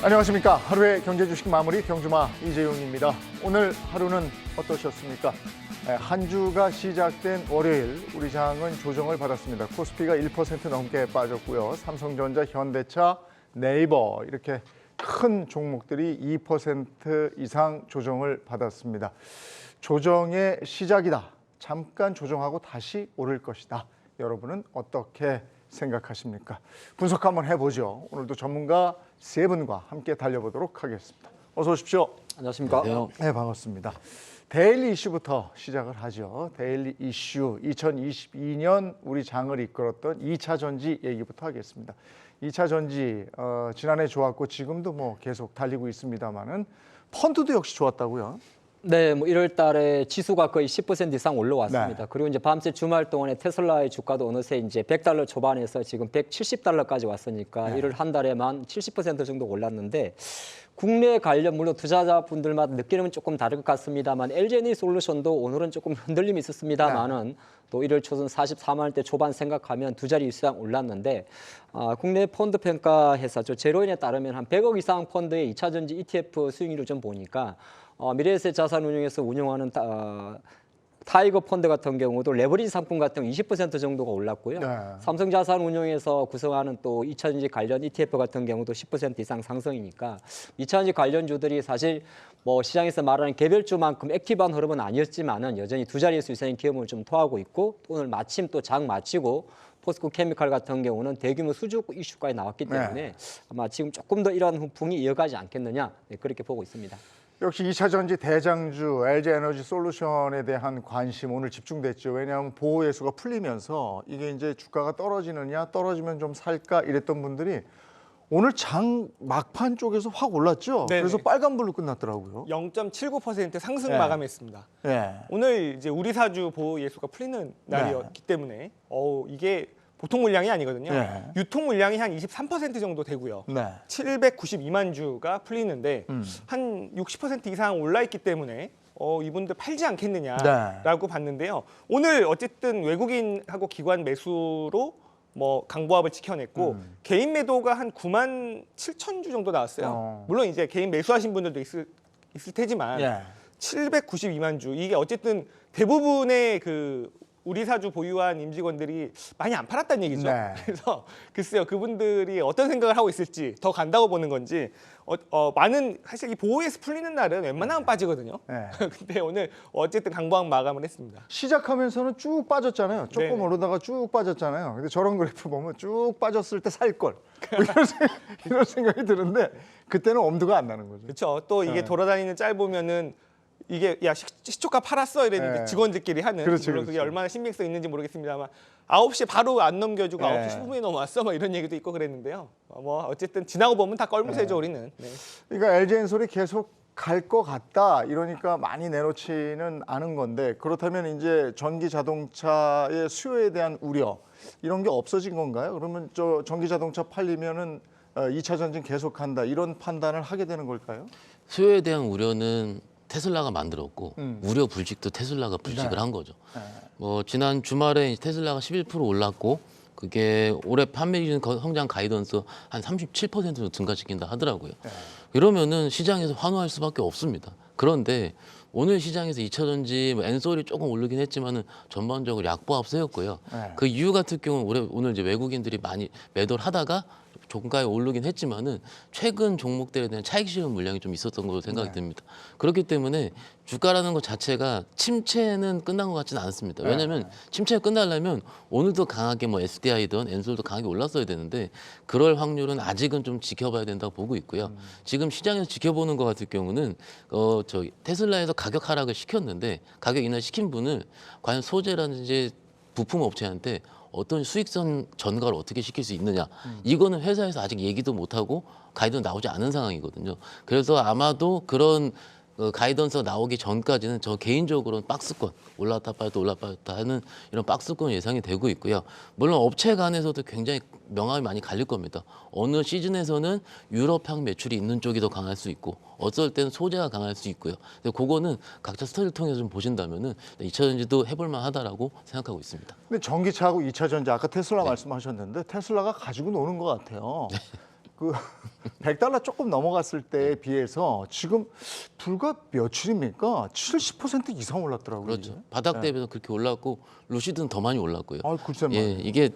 안녕하십니까. 하루의 경제 주식 마무리 병주마 이재용입니다. 오늘 하루는 어떠셨습니까? 한 주가 시작된 월요일 우리 장은 조정을 받았습니다. 코스피가 1% 넘게 빠졌고요. 삼성전자, 현대차, 네이버 이렇게 큰 종목들이 2% 이상 조정을 받았습니다. 조정의 시작이다. 잠깐 조정하고 다시 오를 것이다. 여러분은 어떻게 생각하십니까? 분석 한번 해보죠. 오늘도 전문가 세 분과 함께 달려보도록 하겠습니다. 어서 오십시오. 안녕하십니까? 네, 반갑습니다. 데일리 이슈부터 시작을 하죠. 데일리 이슈 2022년 우리 장을 이끌었던 2차 전지 얘기부터 하겠습니다. 2차 전지 지난해 좋았고 지금도 뭐 계속 달리고 있습니다만은 펀드도 역시 좋았다고요. 네, 뭐 1월 달에 지수가 거의 10% 이상 올라왔습니다. 네. 그리고 이제 밤새 주말 동안에 테슬라의 주가도 어느새 이제 $100 초반에서 지금 $170까지 왔으니까 네. 1월 한 달에만 70% 정도 올랐는데 국내 관련 물론 투자자분들마다 느끼는 조금 다를 것 같습니다만 LG에너지솔루션도 오늘은 조금 흔들림이 있었습니다만은 또 1월 초순 44만 원대 초반 생각하면 두 자리 이상 올랐는데 국내 펀드 평가 회사죠 제로인에 따르면 한 100억 이상 펀드의 2차 전지 ETF 수익률을 좀 보니까 미래에셋 자산운용에서 운영하는 타이거 펀드 같은 경우도 레버리지 상품 같은 경우 20% 정도가 올랐고요. 네. 삼성자산운용에서 구성하는 또 2차전지 관련 ETF 같은 경우도 10% 이상 상승이니까 2차전지 관련주들이 사실 뭐 시장에서 말하는 개별주만큼 액티브한 흐름은 아니었지만은 여전히 두 자리일 수 있는 기업을 좀 토하고 있고 오늘 마침 또 장 마치고 포스코 케미칼 같은 경우는 대규모 수주 이슈까지 나왔기 때문에 아마 지금 조금 더 이런 후풍이 이어가지 않겠느냐 그렇게 보고 있습니다. 역시 2차 전지 대장주 LG에너지솔루션에 대한 관심 오늘 집중됐죠. 왜냐하면 보호 예수가 풀리면서 이게 이제 주가가 떨어지느냐 떨어지면 좀 살까 이랬던 분들이 오늘 장 막판 쪽에서 확 올랐죠. 네네. 그래서 빨간불로 끝났더라고요. 0.79% 상승 네. 마감했습니다. 네. 오늘 이제 우리 사주 보호 예수가 풀리는 날이었기 때문에 이게 보통 물량이 아니거든요. 네. 유통 물량이 한 23% 정도 되고요. 네. 792만 주가 풀리는데 한 60% 이상 올라 있기 때문에 이분들 팔지 않겠느냐라고 봤는데요. 오늘 어쨌든 외국인하고 기관 매수로 뭐 강보합을 지켜냈고 개인 매도가 한 9만 7천 주 정도 나왔어요. 물론 이제 개인 매수하신 분들도 있을 테지만 예. 792만 주 이게 어쨌든 대부분의 그 우리 사주 보유한 임직원들이 많이 안 팔았다는 얘기죠. 네. 그래서 글쎄요 그분들이 어떤 생각을 하고 있을지 더 간다고 보는 건지 많은 사실 이 보호에서 풀리는 날은 웬만하면 빠지거든요. 네. 근데 오늘 어쨌든 강보합 마감을 했습니다. 시작하면서는 쭉 빠졌잖아요. 조금 네네. 오르다가 쭉 빠졌잖아요. 근데 저런 그래프 보면 쭉 빠졌을 때 살 걸. 뭐 이런 생각이 드는데 그때는 엄두가 안 나는 거죠. 그렇죠. 또 이게 네. 돌아다니는 짤 보면은 이게 야 시초가 팔았어 이랬는데 네. 직원들끼리 하는 그렇죠, 물론 그게 그렇죠. 얼마나 신경 써 있는지 모르겠습니다만 9시에 바로 안 넘겨주고 네. 9시 10분에 넘어왔어 뭐 이런 얘기도 있고 그랬는데요. 뭐 어쨌든 지나고 보면 다 껄무새죠 우리는. 네. 그러니까 LG엔솔이 계속 갈 것 같다 이러니까 많이 내놓지는 않은 건데 그렇다면 이제 전기 자동차의 수요에 대한 우려 이런 게 없어진 건가요? 그러면 저 전기 자동차 팔리면은 2차 전진 계속한다 이런 판단을 하게 되는 걸까요? 수요에 대한 우려는 테슬라가 만들었고 우려 불식도 테슬라가 불식을 네. 한 거죠. 뭐 지난 주말에 테슬라가 11% 올랐고 그게 올해 판매 기준 성장 가이던스 한 37% 정도 증가시킨다 하더라고요. 이러면은 시장에서 환호할 수밖에 없습니다. 그런데 오늘 시장에서 2차 전지 엔솔이 조금 오르긴 했지만은 전반적으로 약보합 세웠고요. 네. 그 이유 같은 경우는 오늘 이제 외국인들이 많이 매도를 하다가 종가에 오르긴 했지만은 최근 종목들에 대한 차익 실현 물량이 좀 있었던 걸로 생각이 듭니다. 그렇기 때문에 주가라는 것 자체가 침체는 끝난 것 같지는 않습니다. 왜냐하면 침체가 끝나려면 오늘도 강하게 뭐 SDI든 엔솔도 강하게 올랐어야 되는데 그럴 확률은 아직은 좀 지켜봐야 된다고 보고 있고요. 지금 시장에서 지켜보는 것 같은 경우는 저기 테슬라에서 가격 하락을 시켰는데 가격 인하 시킨 분을 과연 소재라든지 부품 업체한테 어떤 수익성 전가를 어떻게 시킬 수 있느냐 이거는 회사에서 아직 얘기도 못하고 가이드는 나오지 않은 상황이거든요. 그래서 아마도 그런 가이던스가 나오기 전까지는 저 개인적으로는 박스권 올랐다 빠졌다 올랐다 빠졌다 하는 이런 박스권 예상이 되고 있고요. 물론 업체 간에서도 굉장히 명암이 많이 갈릴 겁니다. 어느 시즌에서는 유럽향 매출이 있는 쪽이 더 강할 수 있고 어떨 때는 소재가 강할 수 있고요. 근데 그거는 각자 스터디를 통해서 좀 보신다면은 2차 전지도 해볼 만하다라고 생각하고 있습니다. 근데 전기차하고 2차 전지 아까 테슬라 말씀하셨는데 테슬라가 가지고 노는 것 같아요. 그 $100 조금 넘어갔을 때에 비해서 지금 불과 며칠입니까? 70% 이상 올랐더라고요. 그렇죠. 이게. 바닥 대비해서 그렇게 올랐고 루시드는 더 많이 올랐고요. 아, 글쎄 예, 말이에요. 이게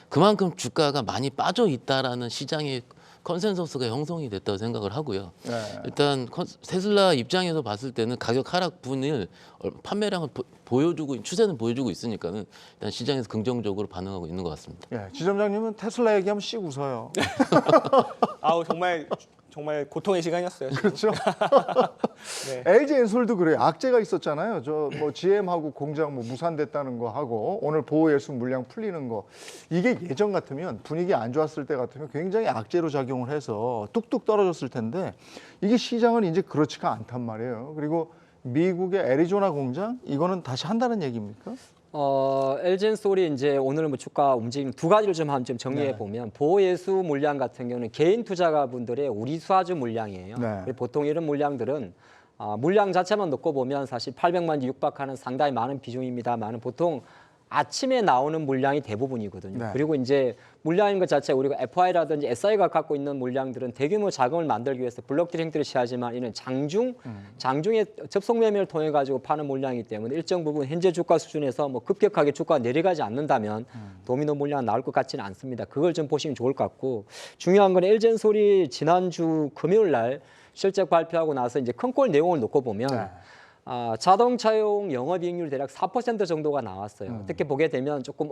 그만큼 주가가 많이 빠져 있다라는 시장의 컨센서스가 형성이 됐다고 생각을 하고요. 네. 일단 테슬라 입장에서 봤을 때는 가격 하락분을 판매량을 보여주고 추세는 보여주고 있으니까는 일단 시장에서 긍정적으로 반응하고 있는 것 같습니다. 예, 지점장님은 테슬라 얘기하면 씩 웃어요. 아우 정말 고통의 시간이었어요. 지금. 그렇죠? 네. LG 엔솔도 그래요. 악재가 있었잖아요. 저 뭐 GM하고 공장 뭐 무산됐다는 거 하고 오늘 보호예수 물량 풀리는 거 이게 예전 같으면 분위기 안 좋았을 때 같으면 굉장히 악재로 작용을 해서 뚝뚝 떨어졌을 텐데 이게 시장은 이제 그렇지가 않단 말이에요. 그리고 미국의 애리조나 공장 이거는 다시 한다는 얘기입니까? LG엔솔이 이제 오늘 뭐 주가 움직임 두 가지를 좀 정리해 보면 보호예수 물량 같은 경우는 개인 투자가분들의 우리 수하주 물량이에요. 네. 보통 이런 물량들은 물량 자체만 놓고 보면 사실 800만 주 육박하는 상당히 많은 비중입니다만 보통 아침에 나오는 물량이 대부분이거든요. 네. 그리고 이제 물량인 것 자체 우리가 FI라든지 SI가 갖고 있는 물량들은 대규모 자금을 만들기 위해서 블록딜 행태를 취하지만 이는 장중에 접속 매매를 통해 가지고 파는 물량이기 때문에 일정 부분 현재 주가 수준에서 뭐 급격하게 주가가 내려가지 않는다면 도미노 물량 나올 것 같지는 않습니다. 그걸 좀 보시면 좋을 것 같고 중요한 건 LG엔솔이 지난주 금요일 날 실적 발표하고 나서 이제 큰 꼴 내용을 놓고 보면 네. 자동차용 영업이익률 대략 4% 정도가 나왔어요. 어떻게 보게 되면 조금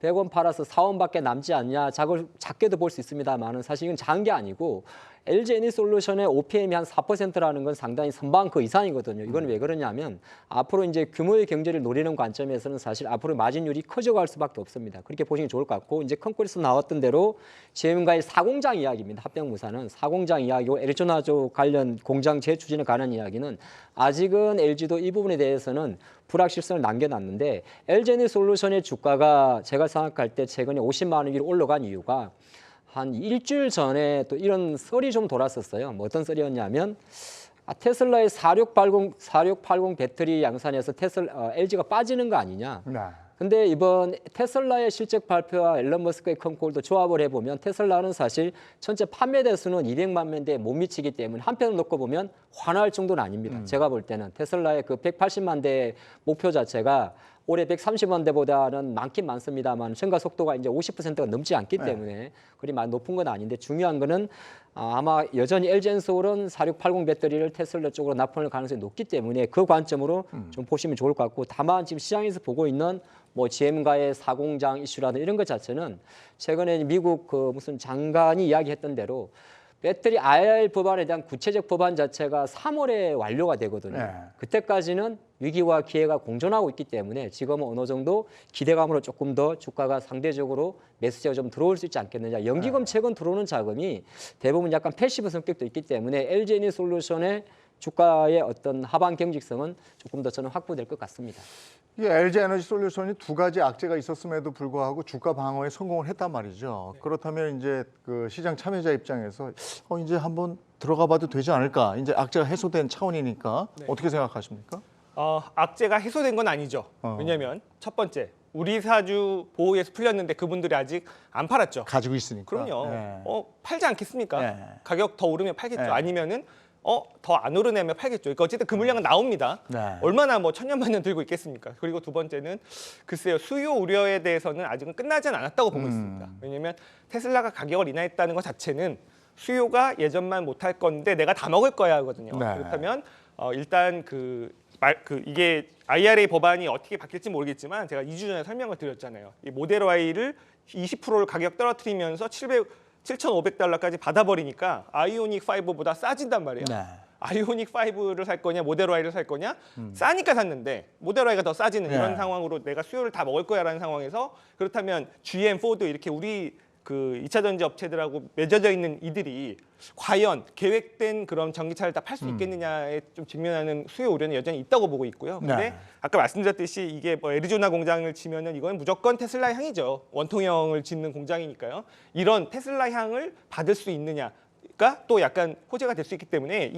100원 팔아서 4원밖에 남지 않냐 작게도 볼 수 있습니다만은 사실 이건 작은 게 아니고 LG 에너지솔루션의 OPM이 한 4%라는 건 상당히 선방 그 이상이거든요. 이건 왜 그러냐면 앞으로 이제 규모의 경제를 노리는 관점에서는 사실 앞으로 마진율이 커져갈 수밖에 없습니다. 그렇게 보시면 좋을 것 같고 이제 컨콜에서 나왔던 대로 GM과의 사공장 이야기입니다. 합병무사는 사공장 이야기고 애리조나주 관련 공장 재추진에 관한 이야기는 아직은 LG도 이 부분에 대해서는 불확실성을 남겨놨는데 LG 에너지솔루션의 주가가 제가 생각할 때 최근에 50만 원 위로 올라간 이유가 한 일주일 전에 또 이런 썰이 좀 돌았었어요. 뭐 어떤 썰이었냐면 테슬라의 4680 배터리 양산에서 LG가 빠지는 거 아니냐. 네. 근데 이번 테슬라의 실적 발표와 앨런 머스크의 컨콜도 조합을 해보면 테슬라는 사실 전체 판매 대수는 200만 대에 못 미치기 때문에 한편으로 놓고 보면 화날 정도는 아닙니다. 제가 볼 때는 테슬라의 그 180만 대 목표 자체가 올해 130만 대보다는 많긴 많습니다만 증가 속도가 이제 50%가 넘지 않기 때문에 그리 많이 높은 건 아닌데 중요한 거는 아마 여전히 LG엔솔은 4680 배터리를 테슬라 쪽으로 납품할 가능성이 높기 때문에 그 관점으로 좀 보시면 좋을 것 같고 다만 지금 시장에서 보고 있는 뭐 GM과의 사공장 이슈라든 이런 것 자체는 최근에 미국 그 무슨 장관이 이야기했던 대로 배터리 IR 법안에 대한 구체적 법안 자체가 3월에 완료가 되거든요. 네. 그때까지는 위기와 기회가 공존하고 있기 때문에 지금은 어느 정도 기대감으로 조금 더 주가가 상대적으로 매수세가 좀 들어올 수 있지 않겠느냐. 연기금 최근 들어오는 자금이 대부분 약간 패시브 성격도 있기 때문에 LG 에너지솔루션의 주가의 어떤 하반 경직성은 조금 더 저는 확보될 것 같습니다. 이 LG 에너지솔루션이 두 가지 악재가 있었음에도 불구하고 주가 방어에 성공을 했단 말이죠. 그렇다면 이제 그 시장 참여자 입장에서 이제 한번 들어가봐도 되지 않을까? 이제 악재가 해소된 차원이니까 어떻게 생각하십니까? 악재가 해소된 건 아니죠. 왜냐하면 첫 번째 우리 사주 보호에서 풀렸는데 그분들이 아직 안 팔았죠. 가지고 있으니까. 그럼요. 네. 팔지 않겠습니까? 네. 가격 더 오르면 팔겠죠. 네. 아니면은 더 안 오르내면 팔겠죠. 그러니까 어쨌든 그 물량은 나옵니다. 네. 얼마나 뭐 천년만년 들고 있겠습니까? 그리고 두 번째는 글쎄요. 수요 우려에 대해서는 아직은 끝나진 않았다고 보고 있습니다. 왜냐하면 테슬라가 가격을 인하했다는 것 자체는 수요가 예전만 못할 건데 내가 다 먹을 거야 하거든요. 네. 그렇다면 일단 이게 IRA 법안이 어떻게 바뀔지 모르겠지만 제가 2주 전에 설명을 드렸잖아요. 이 모델 Y를 20%를 가격 떨어뜨리면서 7,500달러까지 받아버리니까 아이오닉 5보다 싸진단 말이에요. 네. 아이오닉 5를 살 거냐 모델 Y를 살 거냐 싸니까 샀는데 모델 Y가 더 싸지는 이런 상황으로 내가 수요를 다 먹을 거야라는 상황에서 그렇다면 GM, 포드 이렇게 우리 그 2차 전지 업체들하고 맺어져 있는 이들이 과연 계획된 그런 전기차를 다 팔 수 있겠느냐에 좀 직면하는 수요 우려는 여전히 있다고 보고 있고요. 근데 네. 아까 말씀드렸듯이 이게 뭐 애리조나 공장을 지면은 이건 무조건 테슬라 향이죠. 원통형을 짓는 공장이니까요. 이런 테슬라 향을 받을 수 있느냐가 또 약간 호재가 될 수 있기 때문에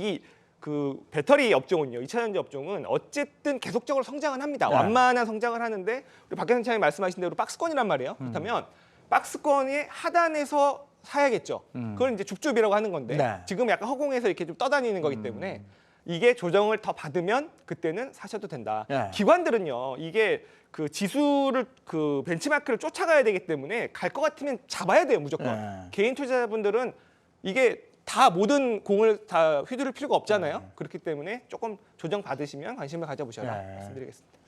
그 배터리 업종은요, 2차 전지 업종은 어쨌든 계속적으로 성장은 합니다. 네. 완만한 성장을 하는데 우리 박경선 차장님 말씀하신 대로 박스권이란 말이에요. 그렇다면 박스권의 하단에서 사야겠죠. 그걸 이제 줍줍이라고 하는 건데 네. 지금 약간 허공에서 이렇게 좀 떠다니는 거기 때문에 이게 조정을 더 받으면 그때는 사셔도 된다. 네. 기관들은요, 이게 그 지수를 그 벤치마크를 쫓아가야 되기 때문에 갈 것 같으면 잡아야 돼요, 무조건. 네. 개인 투자자분들은 이게 다 모든 공을 다 휘두를 필요가 없잖아요. 그렇기 때문에 조금 조정 받으시면 관심을 가져보셔라 네. 말씀드리겠습니다.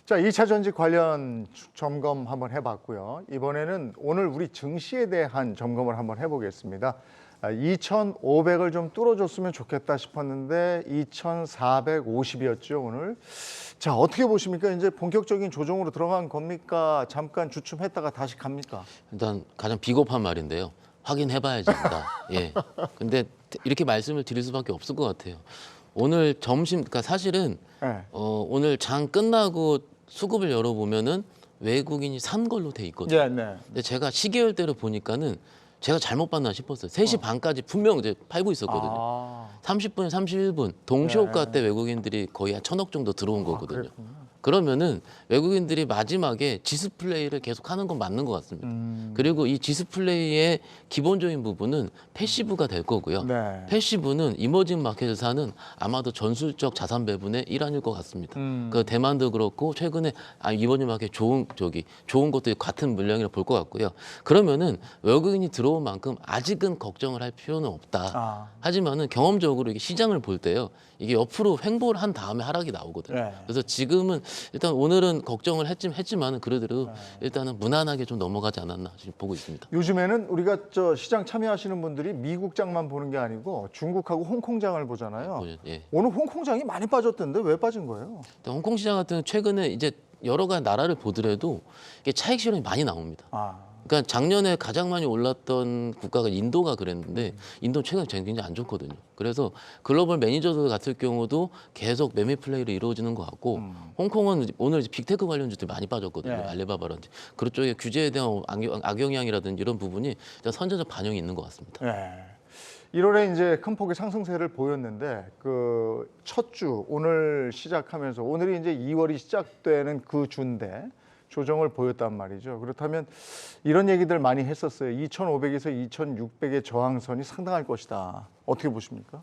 자, 2차 전지 관련 점검 한번 해봤고요. 이번에는 오늘 우리 증시에 대한 점검을 한번 해보겠습니다. 2,500을 좀 뚫어줬으면 좋겠다 싶었는데 2,450이었죠, 오늘. 자, 어떻게 보십니까? 이제 본격적인 조정으로 들어간 겁니까? 잠깐 주춤했다가 다시 갑니까? 일단 가장 비겁한 말인데요. 확인해봐야지 한다. 예. 근데 이렇게 말씀을 드릴 수밖에 없을 것 같아요. 오늘 점심, 그러니까 사실은 네. 오늘 장 끝나고 수급을 열어보면은 외국인이 산 걸로 돼 있거든요. 네, 네. 근데 제가 시계열대로 보니까는 제가 잘못 봤나 싶었어요. 3시 반까지 분명 이제 팔고 있었거든요. 아, 30분, 31분 동시호가 때 외국인들이 거의 한 1,000억 정도 들어온 거거든요. 그랬구나. 그러면은 외국인들이 마지막에 지수 플레이를 계속 하는 건 맞는 것 같습니다. 그리고 이 지수 플레이의 기본적인 부분은 패시브가 될 거고요. 네. 패시브는 이머징 마켓을 사는 아마도 전술적 자산 배분의 일환일 것 같습니다. 그 대만도 그렇고 최근에 이머징 마켓 좋은 것도 같은 물량이라 볼 것 같고요. 그러면은 외국인이 들어온 만큼 아직은 걱정을 할 필요는 없다. 아. 하지만은 경험적으로 이게 시장을 볼 때요. 이게 옆으로 횡보를 한 다음에 하락이 나오거든요. 네. 그래서 지금은 일단 오늘은 걱정을 했지만은 그래도 일단은 무난하게 좀 넘어가지 않았나 지금 보고 있습니다. 요즘에는 우리가 저 시장 참여하시는 분들이 미국장만 보는 게 아니고 중국하고 홍콩장을 보잖아요. 예. 오늘 홍콩장이 많이 빠졌던데 왜 빠진 거예요? 홍콩 시장 같은 경우는 최근에 이제 여러 가지 나라를 보더라도 이게 차익 실현이 많이 나옵니다. 아, 그러니까 작년에 가장 많이 올랐던 국가가 인도가 그랬는데 인도 최근에 굉장히 안 좋거든요. 그래서 글로벌 매니저들 같은 경우도 계속 매매 플레이로 이루어지는 것 같고 홍콩은 오늘 이제 빅테크 관련주들이 많이 빠졌거든요. 네. 알리바바라든지 그쪽에 규제에 대한 악영향이라든지 이런 부분이 선제적 반영이 있는 것 같습니다. 네. 1월에 이제 큰 폭의 상승세를 보였는데 그 첫 주 오늘 시작하면서 오늘이 이제 2월이 시작되는 그 주인데 조정을 보였단 말이죠. 그렇다면 이런 얘기들 많이 했었어요. 2,500에서 2,600의 저항선이 상당할 것이다. 어떻게 보십니까?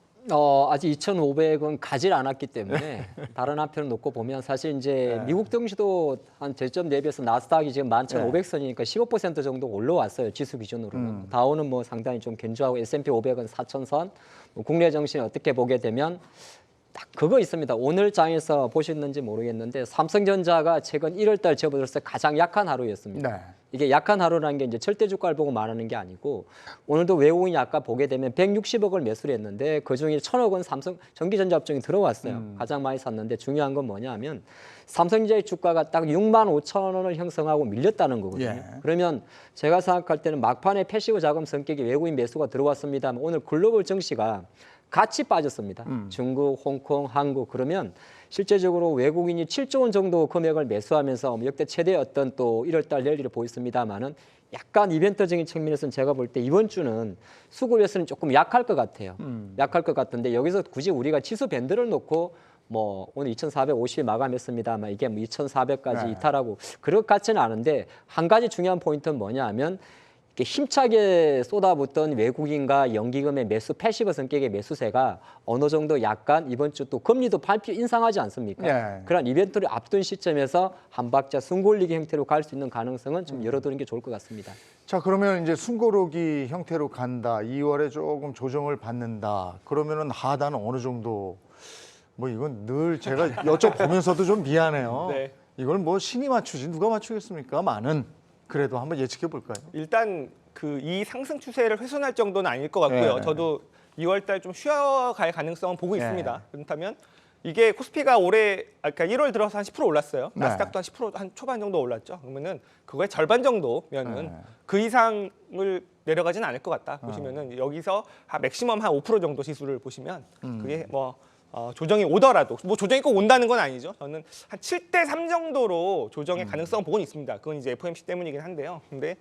아직 2,500은 가질 않았기 때문에 다른 한편을 놓고 보면 사실 이제 미국 증시도 한 저점 대비해서 나스닥이 지금 11,500선이니까 15% 정도 올라왔어요. 지수 기준으로는. 다우는 뭐 상당히 좀 견조하고 S&P 500은 4,000선. 국내 정신을 어떻게 보게 되면 딱 그거 있습니다. 오늘 장에서 보셨는지 모르겠는데 삼성전자가 최근 1월달 접어들어서 가장 약한 하루였습니다. 네. 이게 약한 하루라는 게 이제 절대 주가를 보고 말하는 게 아니고 오늘도 외국인이 아까 보게 되면 160억을 매수를 했는데 그중에 1,000억은 삼성 전기전자 업종이 들어왔어요. 가장 많이 샀는데 중요한 건 뭐냐면 삼성전자의 주가가 딱 65,000원을 형성하고 밀렸다는 거거든요. 예. 그러면 제가 생각할 때는 막판에 패시브 자금 성격이 외국인 매수가 들어왔습니다만 오늘 글로벌 증시가 같이 빠졌습니다. 중국, 홍콩, 한국 그러면 실제적으로 외국인이 7조 원 정도 금액을 매수하면서 역대 최대 어떤 또 1월달 랠리를 보였습니다만은 약간 이벤트적인 측면에서는 제가 볼 때 이번 주는 수급에서는 조금 약할 것 같아요. 약할 것 같은데 여기서 굳이 우리가 지수 밴드를 놓고 뭐 오늘 2,450이 마감했습니다만 이게 뭐 2,400까지 네. 이탈하고 그럴 것 같지는 않은데 한 가지 중요한 포인트는 뭐냐 하면 이렇게 힘차게 쏟아붓던 외국인과 연기금의 매수 패시브 성격의 매수세가 어느 정도 약간 이번 주 또 금리도 발표 인상하지 않습니까? 네. 그런 이벤트를 앞둔 시점에서 한 박자 숨고르기 형태로 갈 수 있는 가능성은 좀 열어두는 게 좋을 것 같습니다. 자, 그러면 이제 숨고르기 형태로 간다. 2월에 조금 조정을 받는다. 그러면은 하단은 어느 정도? 뭐 이건 늘 제가 여쭤보면서도 좀 미안해요. 네. 이걸 뭐 신이 맞추지 누가 맞추겠습니까? 많은. 그래도 한번 예측해 볼까요? 일단 그 이 상승 추세를 훼손할 정도는 아닐 것 같고요. 네. 저도 2월달 좀 쉬어갈 가능성은 보고 네. 있습니다. 그렇다면 이게 코스피가 올해 그러니까 1월 들어서 한 10% 올랐어요. 네. 나스닥도 한 10% 한 초반 정도 올랐죠. 그러면은 그거의 절반 정도면은 그 이상을 내려가지는 않을 것 같다. 보시면은 여기서 한 맥시멈 한 5% 정도 지수를 보시면 그게 뭐 조정이 오더라도 뭐 조정이 꼭 온다는 건 아니죠. 저는 한 7대3 정도로 조정의 가능성은 보고는 있습니다. 그건 이제 FOMC 때문이긴 한데요. 근데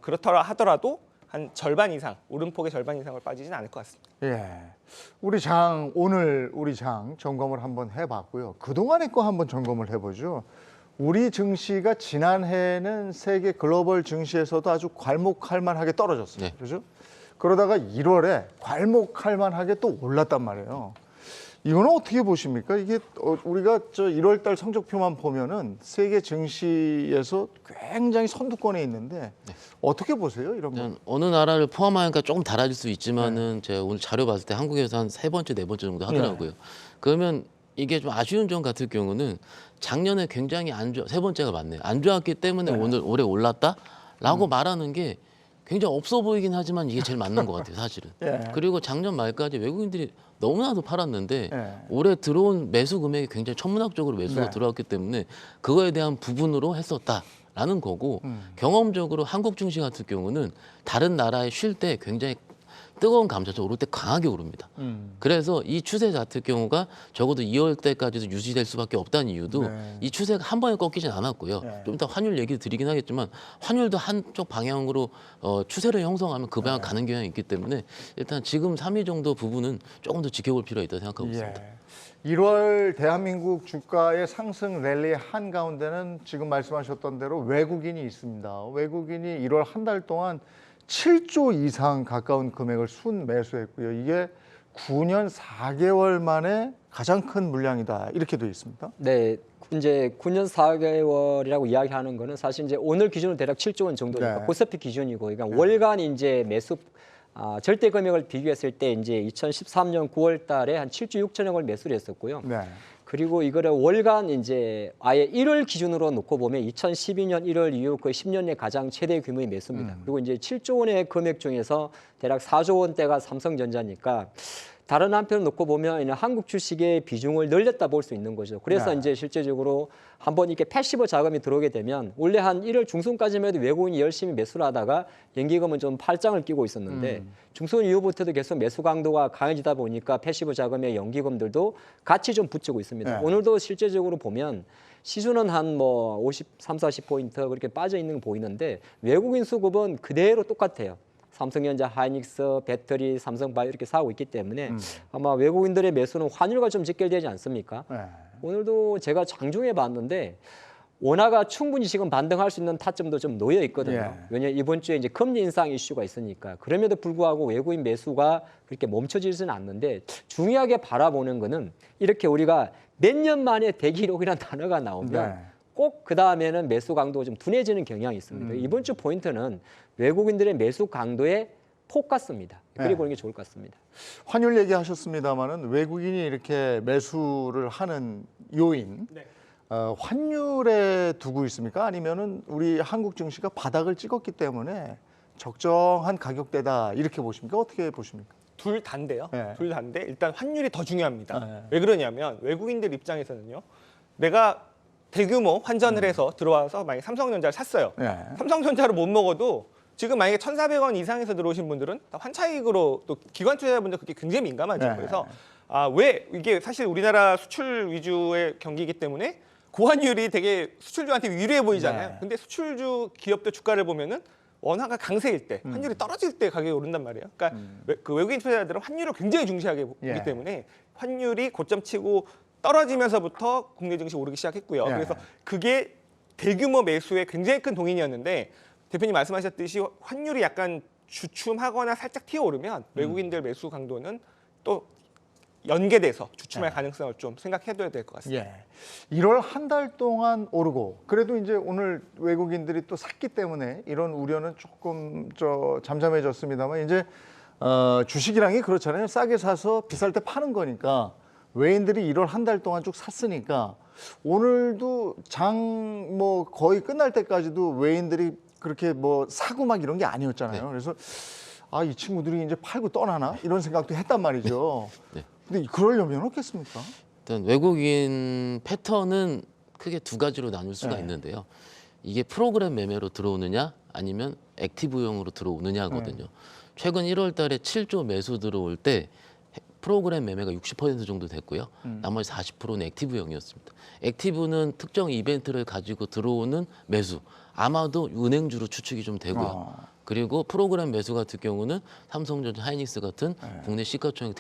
그렇더라 하더라도 한 절반 이상, 오름폭의 절반 이상을 빠지진 않을 것 같습니다. 예. 오늘 우리 장 점검을 한번 해봤고요. 그동안의 거 한번 점검을 해보죠. 우리 증시가 지난해에는 세계 글로벌 증시에서도 아주 괄목할 만하게 떨어졌어요. 네. 그죠? 그러다가 1월에 괄목할 만하게 또 올랐단 말이에요. 이거는 어떻게 보십니까? 이게 우리가 저 1월 달 성적표만 보면은 세계 증시에서 굉장히 선두권에 있는데 어떻게 보세요? 이런 거. 일단 어느 나라를 포함하니까 조금 달라질 수 있지만은 제가 오늘 자료 봤을 때 한국에서 한 세 번째, 네 번째 정도 하더라고요. 그러면 이게 좀 아쉬운 점 같은 경우는 작년에 굉장히 세 번째가 맞네요. 안 좋았기 때문에 올해 올랐다라고 말하는 게 굉장히 없어 보이긴 하지만 이게 제일 맞는 것 같아요, 사실은. 그리고 작년 말까지 외국인들이 너무나도 팔았는데 올해 들어온 매수 금액이 굉장히 천문학적으로 매수가 들어왔기 때문에 그거에 대한 부분으로 했었다라는 거고 경험적으로 한국 증시 같은 경우는 다른 나라에 쉴 때 굉장히 뜨거운 감자처럼 오를 때 강하게 오릅니다. 그래서 이 추세 같은 경우가 적어도 2월 때까지도 유지될 수밖에 없다는 이유도 이 추세가 한 번에 꺾이진 않았고요. 좀 이따 환율 얘기 드리긴 하겠지만 환율도 한쪽 방향으로 추세를 형성하면 그 방향 가는 경향이 있기 때문에 일단 지금 3위 정도 부분은 조금 더 지켜볼 필요가 있다고 생각하고 있습니다. 1월 대한민국 주가의 상승 랠리의 한가운데는 지금 말씀하셨던 대로 외국인이 있습니다. 외국인이 1월 한 달 동안 7조 이상 가까운 금액을 순매수했고요. 이게 9년 4개월 만에 가장 큰 물량이다. 이렇게 되어 있습니다. 네, 이제 9년 4개월이라고 이야기하는 거는 사실 이제 오늘 기준으로 대략 7조 원 정도니까 코스피 기준이고, 그러니까 월간 이제 매수 절대 금액을 비교했을 때 이제 2013년 9월달에 한 7조 6천억을 매수를 했었고요. 그리고 이거를 월간 이제 아예 1월 기준으로 놓고 보면 2012년 1월 이후 거의 10년 내 가장 최대 규모의 매수입니다. 그리고 이제 7조 원의 금액 중에서 대략 4조 원대가 삼성전자니까 다른 한편을 놓고 보면 한국 주식의 비중을 늘렸다 볼 수 있는 거죠. 그래서 이제 실제적으로 한번 이렇게 패시브 자금이 들어오게 되면 원래 한 1월 중순까지만 해도 외국인이 열심히 매수를 하다가 연기금은 좀 팔짱을 끼고 있었는데 중순 이후부터도 계속 매수 강도가 강해지다 보니까 패시브 자금의 연기금들도 같이 좀 붙이고 있습니다. 오늘도 실제적으로 보면 시수는 한 뭐 53, 40포인트 그렇게 빠져 있는 거 보이는데 외국인 수급은 그대로 똑같아요. 삼성전자, 하이닉스, 배터리, 삼성바이오 이렇게 사고 있기 때문에 아마 외국인들의 매수는 환율과 좀 직결되지 않습니까? 오늘도 제가 장중에 봤는데 원화가 충분히 지금 반등할 수 있는 타점도 좀 놓여 있거든요. 왜냐하면 이번 주에 이제 금리 인상 이슈가 있으니까. 그럼에도 불구하고 외국인 매수가 그렇게 멈춰지지는 않는데 중요하게 바라보는 거는 이렇게 우리가 몇 년 만에 대기록이라는 단어가 나오면 꼭 그 다음에는 매수 강도가 좀 둔해지는 경향이 있습니다. 이번 주 포인트는 외국인들의 매수 강도의 폭 같습니다. 그리고 보는 게 좋을 것 같습니다. 환율 얘기하셨습니다마는 외국인이 이렇게 매수를 하는 요인, 환율에 두고 있습니까? 아니면은 우리 한국 증시가 바닥을 찍었기 때문에 적정한 가격대다 이렇게 보십니까? 어떻게 보십니까? 둘 다인데요. 둘 다인데 일단 환율이 더 중요합니다. 왜 그러냐면 외국인들 입장에서는요. 내가 대규모 환전을 해서 들어와서 만약에 삼성전자를 샀어요. 삼성전자를 못 먹어도 지금 만약에 1,400원 이상에서 들어오신 분들은 환차익으로 또 기관 투자자분들 그게 굉장히 민감하죠. 그래서 왜 이게 사실 우리나라 수출 위주의 경기이기 때문에 고환율이 되게 수출주한테 유리해 보이잖아요. 근데 수출주 기업들 주가를 보면은 원화가 강세일 때, 환율이 떨어질 때 가격이 오른단 말이에요. 그러니까 그 외국인 투자자들은 환율을 굉장히 중시하게 보기 때문에 환율이 고점 치고 떨어지면서부터 국내 증시 오르기 시작했고요. 그래서 그게 대규모 매수에 굉장히 큰 동인이었는데 대표님 말씀하셨듯이 환율이 약간 주춤하거나 살짝 튀어오르면 외국인들 매수 강도는 또 연계돼서 주춤할 가능성을 좀 생각해둬야 될 것 같습니다. 1월 한 달 동안 오르고 그래도 이제 오늘 외국인들이 또 샀기 때문에 이런 우려는 조금 잠잠해졌습니다만 이제 주식이란 게 그렇잖아요. 싸게 사서 비쌀 때 파는 거니까 외인들이 1월 한 달 동안 쭉 샀으니까 오늘도 장 뭐 거의 끝날 때까지도 외인들이 그렇게 뭐 사고 막 이런 게 아니었잖아요. 그래서 이 친구들이 이제 팔고 떠나나 이런 생각도 했단 말이죠. 근데 그러려면 어떻겠습니까? 일단 외국인 패턴은 크게 두 가지로 나눌 수가 있는데요. 이게 프로그램 매매로 들어오느냐 아니면 액티브용으로 들어오느냐거든요. 최근 1월 달에 7조 매수 들어올 때 프로그램 매매가 60% 정도 됐고요. 나머지 40%는 액티브용이었습니다. 액티브는 특정 이벤트를 가지고 들어오는 매수. 아마도 은행주로 추측이 좀 되고요. 그리고 프로그램 매수 같은 경우는 삼성전자, 하이닉스 같은 국내 시가총액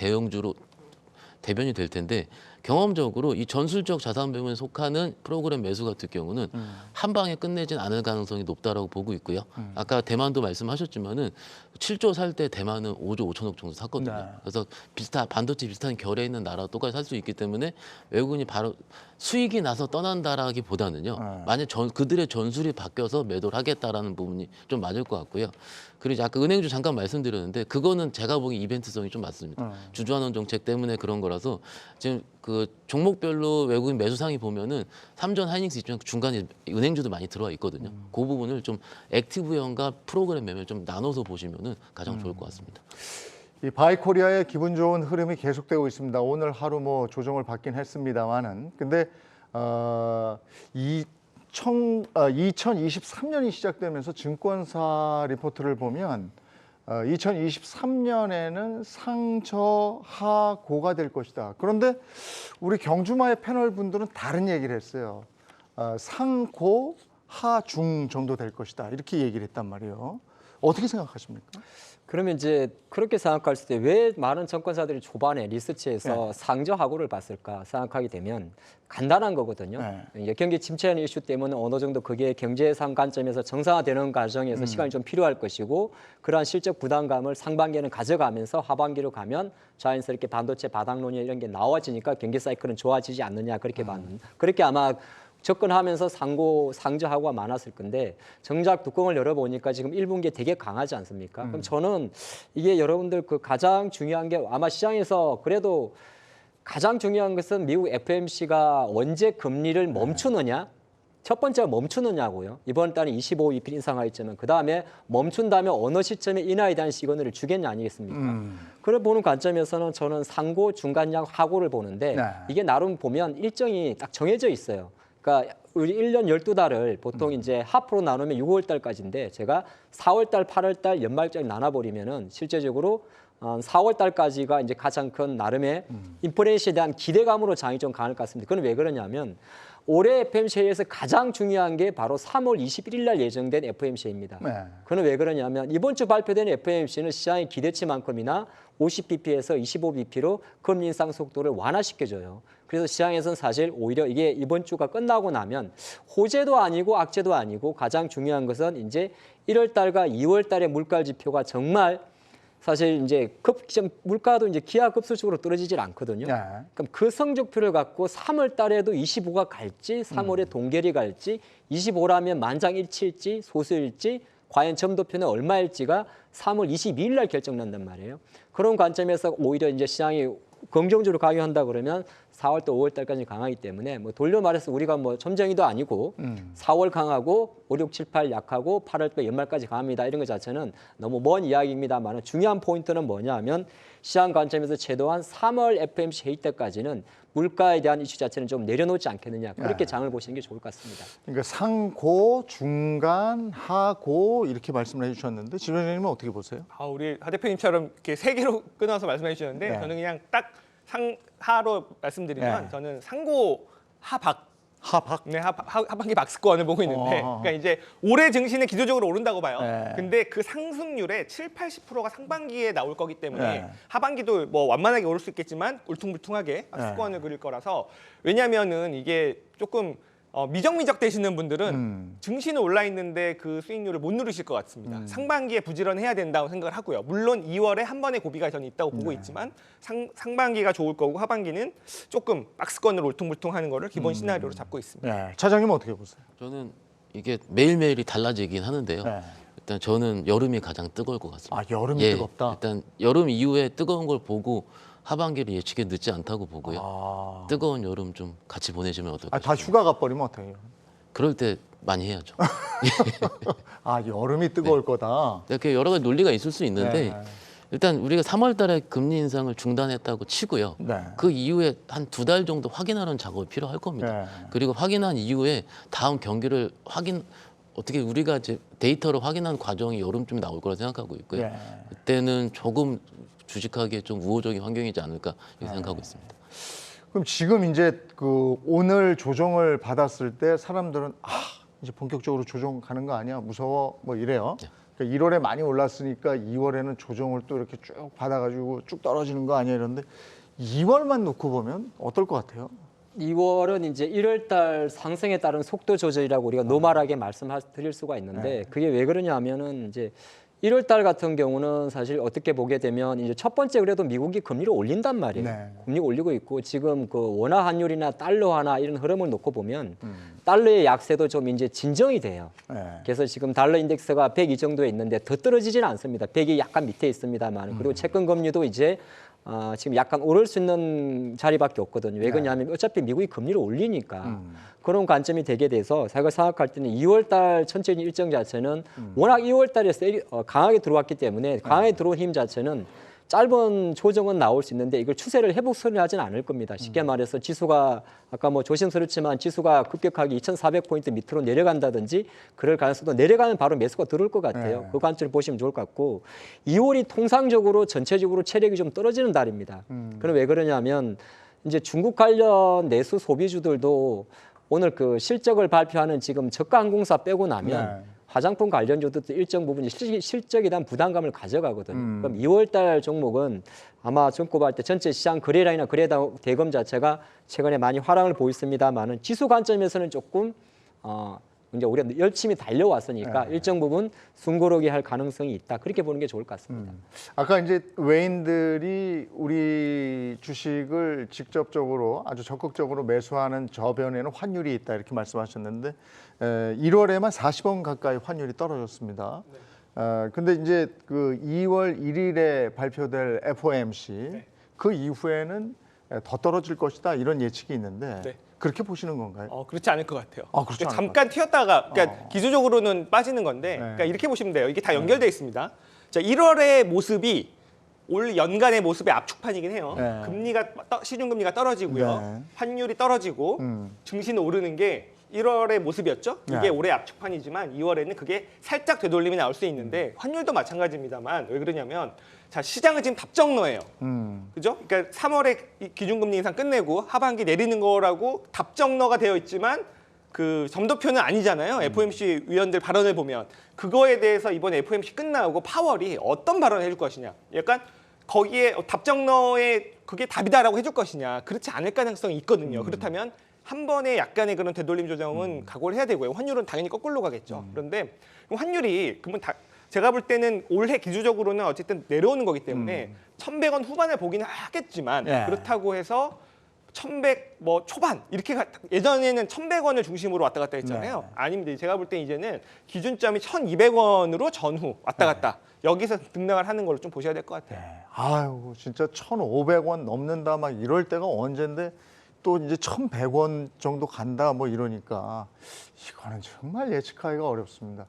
대변이 될 텐데 경험적으로 이 전술적 자산 배분에 속하는 프로그램 매수 같은 경우는 한 방에 끝내진 않을 가능성이 높다라고 보고 있고요. 아까 대만도 말씀하셨지만은 7조 살 때 대만은 5조 5천억 정도 샀거든요. 네. 그래서 반도체 비슷한 결에 있는 나라 똑같이 살 수 있기 때문에 외국인이 바로 수익이 나서 떠난다라기보다는요. 만약 그들의 전술이 바뀌어서 매도를 하겠다라는 부분이 좀 맞을 것 같고요. 그리고 아까 은행주 잠깐 말씀드렸는데 그거는 제가 보기 이벤트성이 좀 맞습니다. 주주환원 정책 때문에 그런 거라서 지금 그 종목별로 외국인 매수상이 보면은 삼전 하이닉스 입장 중간에 은행주도 많이 들어와 있거든요. 그 부분을 좀 액티브형과 프로그램 매매를 좀 나눠서 보시면은 가장 좋을 것 같습니다. 이 바이코리아의 기분 좋은 흐름이 계속되고 있습니다. 오늘 하루 뭐 조정을 받긴 했습니다만은 근데 2023년이 시작되면서 증권사 리포트를 보면 2023년에는 상저하고가 될 것이다. 그런데 우리 경주마의 패널 분들은 다른 얘기를 했어요. 상고, 하중 정도 될 것이다. 이렇게 얘기를 했단 말이에요. 어떻게 생각하십니까? 그러면 이제 그렇게 생각할 때 왜 많은 증권사들이 초반에 리서치에서 상저하고를 봤을까 생각하게 되면 간단한 거거든요. 이제 경기 침체하는 이슈 때문에 어느 정도 그게 경제상 관점에서 정상화되는 과정에서 시간이 좀 필요할 것이고 그러한 실적 부담감을 상반기에는 가져가면서 하반기로 가면 자연스럽게 반도체 바닥론이 이런 게 나와지니까 경기 사이클은 좋아지지 않느냐 그렇게 봤는. 그렇게 아마 접근하면서 상저하고가 많았을 건데 정작 뚜껑을 열어보니까 지금 1분기에 되게 강하지 않습니까? 그럼 저는 이게 여러분들 그 가장 중요한 게 아마 시장에서 그래도 가장 중요한 것은 미국 FOMC가 언제 금리를 멈추느냐? 첫 번째가 멈추느냐고요. 이번 달에 25bp 인상하였지만 그다음에 멈춘다면 어느 시점에 인하에 대한 시그널을 주겠냐 아니겠습니까? 그걸 보는 관점에서는 저는 상고, 중간량, 하고를 보는데 이게 나름 보면 일정이 딱 정해져 있어요. 그러니까 우리 1년 12달을 보통 이제 하프로 나누면 6월 달까지인데 제가 4월 달, 8월 달 연말까지 나눠버리면은 실제적으로 4월 달까지가 이제 가장 큰 나름의 인플레이션에 대한 기대감으로 장이 좀 강할 것 같습니다. 그건 왜 그러냐면 올해 FOMC에서 가장 중요한 게 바로 3월 21일 날 예정된 FOMC입니다. 그건 왜 그러냐면 이번 주 발표된 FOMC는 시장의 기대치만큼이나 50bp에서 25bp로 금리 인상 속도를 완화시켜줘요. 그래서 시장에서는 사실 오히려 이게 이번 주가 끝나고 나면 호재도 아니고 악재도 아니고 가장 중요한 것은 이제 1월 달과 2월 달의 물가 지표가 정말 사실 이제 물가도 이제 기하급수적으로 떨어지질 않거든요. 그럼 그 성적표를 갖고 3월 달에도 25가 갈지, 3월에 동결이 갈지, 25라면 만장일치일지, 소수일지, 과연 점도표는 얼마일지가 3월 22일 날 결정난단 말이에요. 그런 관점에서 오히려 이제 시장이 긍정적으로 강요한다 그러면 4월 또 5월 달까지 강하기 때문에 뭐 돌려 말해서 우리가 뭐 점쟁이도 아니고 4월 강하고 5, 6, 7, 8 약하고 8월 또 연말까지 강합니다. 이런 것 자체는 너무 먼 이야기입니다만 중요한 포인트는 뭐냐 하면 시장 관점에서 최소한 3월 FOMC 회의 때까지는 물가에 대한 이슈 자체는 좀 내려놓지 않겠느냐. 그렇게 장을 보시는 게 좋을 것 같습니다. 그러니까 상고, 중간, 하고 이렇게 말씀을 해주셨는데 지변장님은 어떻게 보세요? 우리 하 대표님처럼 이렇게 세 개로 끊어서 말씀해 주셨는데 저는 그냥 딱 상하로 말씀드리면 저는 상고 하박. 네, 하반기 박스권을 보고 있는데 그러니까 이제 올해 증시는 기조적으로 오른다고 봐요. 근데 그 상승률의 7, 80%가 상반기에 나올 거기 때문에 하반기도 뭐 완만하게 오를 수 있겠지만 울퉁불퉁하게 박스권을 그릴 거라서 왜냐면은 이게 조금 미적미적 되시는 분들은 증시는 올라 있는데 그 수익률을 못 누리실 것 같습니다. 상반기에 부지런해야 된다고 생각을 하고요. 물론 2월에 한 번의 고비가 저는 있다고 보고 있지만 상반기가 좋을 거고 하반기는 조금 박스권으로 울퉁불퉁하는 거를 기본 시나리오로 잡고 있습니다. 차장님은 어떻게 보세요? 저는 이게 매일매일이 달라지긴 하는데요. 일단 저는 여름이 가장 뜨거울 것 같습니다. 여름이 뜨겁다? 일단 여름 이후에 뜨거운 걸 보고 하반기를 예측에 늦지 않다고 보고요. 뜨거운 여름 좀 같이 보내시면 어떨까요? 다 휴가 가버리면 어떡해요? 그럴 때 많이 해야죠. 여름이 뜨거울 거다. 이렇게 여러 가지 논리가 있을 수 있는데 일단 우리가 3월 달에 금리 인상을 중단했다고 치고요. 그 이후에 한 2달 정도 확인하는 작업이 필요할 겁니다. 그리고 확인한 이후에 다음 경기를 어떻게 우리가 이제 데이터로 확인한 과정이 여름쯤에 나올 거라 생각하고 있고요. 그때는 조금 주식하기에 좀 우호적인 환경이지 않을까 이렇게 생각하고 있습니다. 그럼 지금 이제 그 오늘 조정을 받았을 때 사람들은 이제 본격적으로 조정 가는 거 아니야? 무서워? 뭐 이래요. 그러니까 1월에 많이 올랐으니까 2월에는 조정을 또 이렇게 쭉 받아가지고 쭉 떨어지는 거 아니야? 이런데 2월만 놓고 보면 어떨 것 같아요? 2월은 이제 1월 달 상승에 따른 속도 조절이라고 우리가 노멀하게 말씀드릴 수가 있는데 그게 왜 그러냐면은 이제 1월 달 같은 경우는 사실 어떻게 보게 되면 이제 첫 번째 그래도 미국이 금리를 올린단 말이에요. 네. 금리 올리고 있고 지금 그 원화 환율이나 달러화나 이런 흐름을 놓고 보면 달러의 약세도 좀 이제 진정이 돼요. 네. 그래서 지금 달러 인덱스가 102 정도에 있는데 더 떨어지지는 않습니다. 100이 약간 밑에 있습니다만 그리고 채권 금리도 이제 지금 약간 오를 수 있는 자리밖에 없거든요. 왜 그러냐면 어차피 미국이 금리를 올리니까 그런 관점이 되게 돼서 제가 생각할 때는 2월 달 전체적인 일정 자체는 워낙 2월 달에 강하게 들어왔기 때문에 강하게 들어온 힘 자체는 짧은 조정은 나올 수 있는데 이걸 추세를 회복선을 하지는 않을 겁니다. 쉽게 말해서 지수가 아까 뭐 조심스럽지만 지수가 급격하게 2,400포인트 밑으로 내려간다든지 그럴 가능성도 내려가면 바로 매수가 들어올 것 같아요. 네. 그 관점을 보시면 좋을 것 같고 2월이 통상적으로 전체적으로 체력이 좀 떨어지는 달입니다. 그럼 왜 그러냐면 이제 중국 관련 내수 소비주들도 오늘 그 실적을 발표하는 지금 저가 항공사 빼고 나면 화장품 관련주도 일정 부분 실적에 대한 부담감을 가져가거든요. 그럼 2월 달 종목은 아마 종가할 때 전체 시장 거래량이나 거래 대금 자체가 최근에 많이 하락을 보였습니다만은 지수 관점에서는 조금 이제 우리가 열심히 달려왔으니까 일정 부분 숨고르게 할 가능성이 있다. 그렇게 보는 게 좋을 것 같습니다. 아까 이제 외인들이 우리 주식을 직접적으로 아주 적극적으로 매수하는 저변에는 환율이 있다 이렇게 말씀하셨는데 1월에만 40원 가까이 환율이 떨어졌습니다. 근데 이제 그 2월 1일에 발표될 FOMC 그 이후에는 더 떨어질 것이다 이런 예측이 있는데 네. 그렇게 보시는 건가요? 그렇지 않을 것 같아요. 그렇지 않을 잠깐 튀었다가 그러니까 기술적으로는 빠지는 건데 그러니까 이렇게 보시면 돼요. 이게 다 연결돼 있습니다. 자, 1월의 모습이 올 연간의 모습의 압축판이긴 해요. 네. 금리가 시중 금리가 떨어지고요. 네. 환율이 떨어지고 증시는 오르는 게 1월의 모습이었죠. 이게 네. 올해 압축판이지만 2월에는 그게 살짝 되돌림이 나올 수 있는데 환율도 마찬가지입니다만 왜 그러냐면 자, 시장은 지금 답정너예요. 그죠? 그러니까 3월에 기준금리 인상 끝내고 하반기 내리는 거라고 답정너가 되어 있지만 그 점도표는 아니잖아요. FOMC 위원들 발언을 보면 그거에 대해서 이번에 FOMC 끝나고 파월이 어떤 발언을 해줄 것이냐. 약간 거기에 답정너에 그게 답이다라고 해줄 것이냐. 그렇지 않을 가능성이 있거든요. 그렇다면 한 번에 약간의 그런 되돌림 조정은 각오를 해야 되고요. 환율은 당연히 거꾸로 가겠죠. 그런데 환율이 그러면 제가 볼 때는 올해 기준적으로는 어쨌든 내려오는 거기 때문에 1,100원 후반에 보기는 하겠지만 그렇다고 해서 1,100 뭐 초반 이렇게 예전에는 1,100원을 중심으로 왔다 갔다 했잖아요. 아닙니다. 제가 볼 때 이제는 기준점이 1,200원으로 전후 왔다 갔다 여기서 등락을 하는 걸로 좀 보셔야 될 것 같아요. 아유 진짜 1,500원 넘는다 막 이럴 때가 언젠데 또 이제 1,100원 정도 간다 뭐 이러니까 이거는 정말 예측하기가 어렵습니다.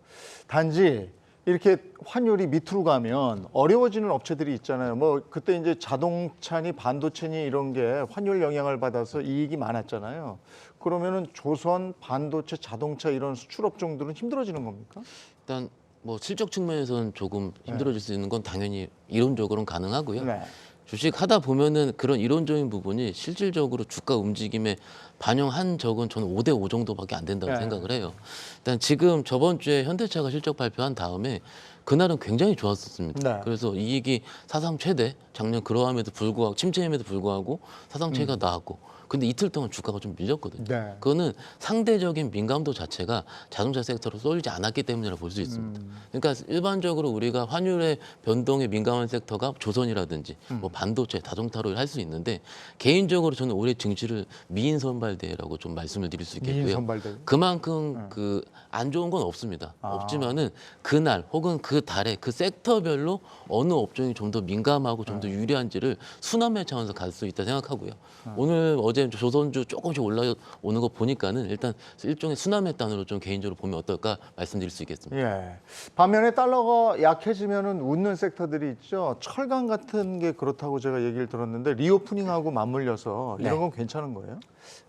단지 이렇게 환율이 밑으로 가면 어려워지는 업체들이 있잖아요. 뭐 그때 이제 자동차니 반도체니 이런 게 환율 영향을 받아서 이익이 많았잖아요. 그러면은 조선, 반도체, 자동차 이런 수출 업종들은 힘들어지는 겁니까? 일단 뭐 실적 측면에서는 조금 힘들어질 수 있는 건 당연히 이론적으로는 가능하고요. 네. 주식 하다 보면은 그런 이론적인 부분이 실질적으로 주가 움직임에 반영한 적은 저는 5대5 정도밖에 안 된다고 생각을 해요. 일단 지금 저번 주에 현대차가 실적 발표한 다음에 그날은 굉장히 좋았었습니다. 네. 그래서 이익이 사상 최대, 작년 그러함에도 불구하고 침체임에도 불구하고 사상 최대가 나왔고 근데 이틀 동안 주가가 좀 밀렸거든요. 네. 그거는 상대적인 민감도 자체가 자동차 섹터로 쏠리지 않았기 때문이라고 볼 수 있습니다. 그러니까 일반적으로 우리가 환율의 변동에 민감한 섹터가 조선이라든지 뭐 반도체, 자동차로 할 수 있는데 개인적으로 저는 올해 증시를 미인 선발대회라고 좀 말씀을 드릴 수 있겠고요. 미인 선발대회? 그만큼 그 안 좋은 건 없습니다. 없지만은 그날 혹은 그 달에 그 섹터별로 어느 업종이 좀 더 민감하고 좀 더 유리한지를 순환매 차원에서 갈 수 있다 생각하고요. 오늘 어제 조선주 조금씩 올라오는 거 보니까는 일단 일종의 순환매 단으로 좀 개인적으로 보면 어떨까 말씀드릴 수 있겠습니다. 예. 반면에 달러가 약해지면은 웃는 섹터들이 있죠. 철강 같은 게 그렇다고 제가 얘기를 들었는데 리오프닝하고 맞물려서 이런 건 괜찮은 거예요?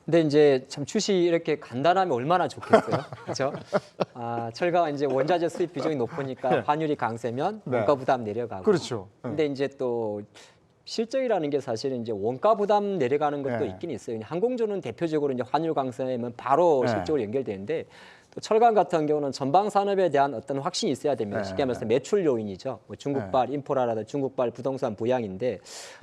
근데 이제 참 주식이 이렇게 간단하면 얼마나 좋겠어요, 그렇죠? 철강 이제 원자재 수입 비중이 높으니까 환율이 강세면 원가 부담 내려가고. 그렇죠. 근데 이제 또 실적이라는 게 사실은 이제 원가 부담 내려가는 것도 있긴 있어요. 항공주는 대표적으로 이제 환율 강세면 바로 실적으로 연결되는데. 또 또 철강 같은 경우는 전방 산업에 대한 어떤 확신이 있어야 됩니다. 네. 쉽게 말해서 매출 요인이죠. 뭐 중국발 인프라라든지 중국발 부동산 부양인데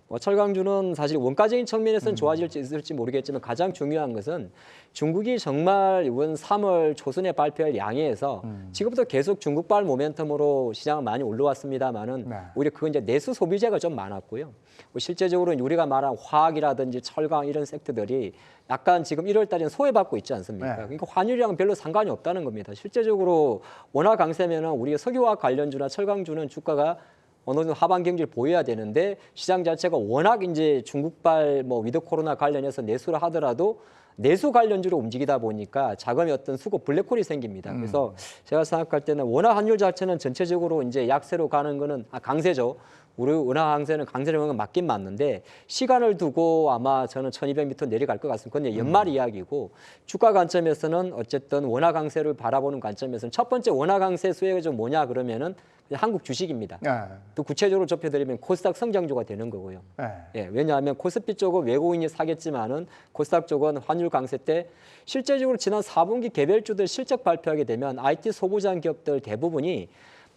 뭐 철강주는 사실 원가적인 측면에서는 좋아질지 있을지 모르겠지만 가장 중요한 것은 중국이 정말 이번 3월 초순에 발표할 양해에서 지금부터 계속 중국발 모멘텀으로 시장은 많이 올라왔습니다만은 네. 오히려 그건 이제 내수 소비재가 좀 많았고요. 뭐 실제적으로 우리가 말한 화학이라든지 철강 이런 섹터들이 약간 지금 1월 달에는 소외받고 있지 않습니까? 네. 그러니까 환율이랑 별로 상관이 없다는 겁니다. 실제적으로 원화 강세면은 우리가 석유화학 관련주나 철강주는 주가가 어느 정도 하반 경기를 보여야 되는데 시장 자체가 워낙 이제 중국발 뭐 위드 코로나 관련해서 내수를 하더라도 내수 관련주로 움직이다 보니까 자금의 어떤 수급 블랙홀이 생깁니다. 그래서 제가 생각할 때는 원화 환율 자체는 전체적으로 이제 약세로 가는 거는 강세죠. 우리 원화 강세는 강세로 가는 건 맞긴 맞는데 시간을 두고 아마 저는 1200m 내려갈 것 같습니다. 그건 이제 연말 이야기고 주가 관점에서는 어쨌든 원화 강세를 바라보는 관점에서는 첫 번째 원화 강세 수혜가 좀 뭐냐 그러면은 그냥 한국 주식입니다. 네. 또 구체적으로 좁혀드리면 코스닥 성장주가 되는 거고요. 네. 예, 왜냐하면 코스피 쪽은 외국인이 사겠지만은 코스닥 쪽은 환율 강세 때 실제적으로 지난 4분기 개별주들 실적 발표하게 되면 IT 소부장 기업들 대부분이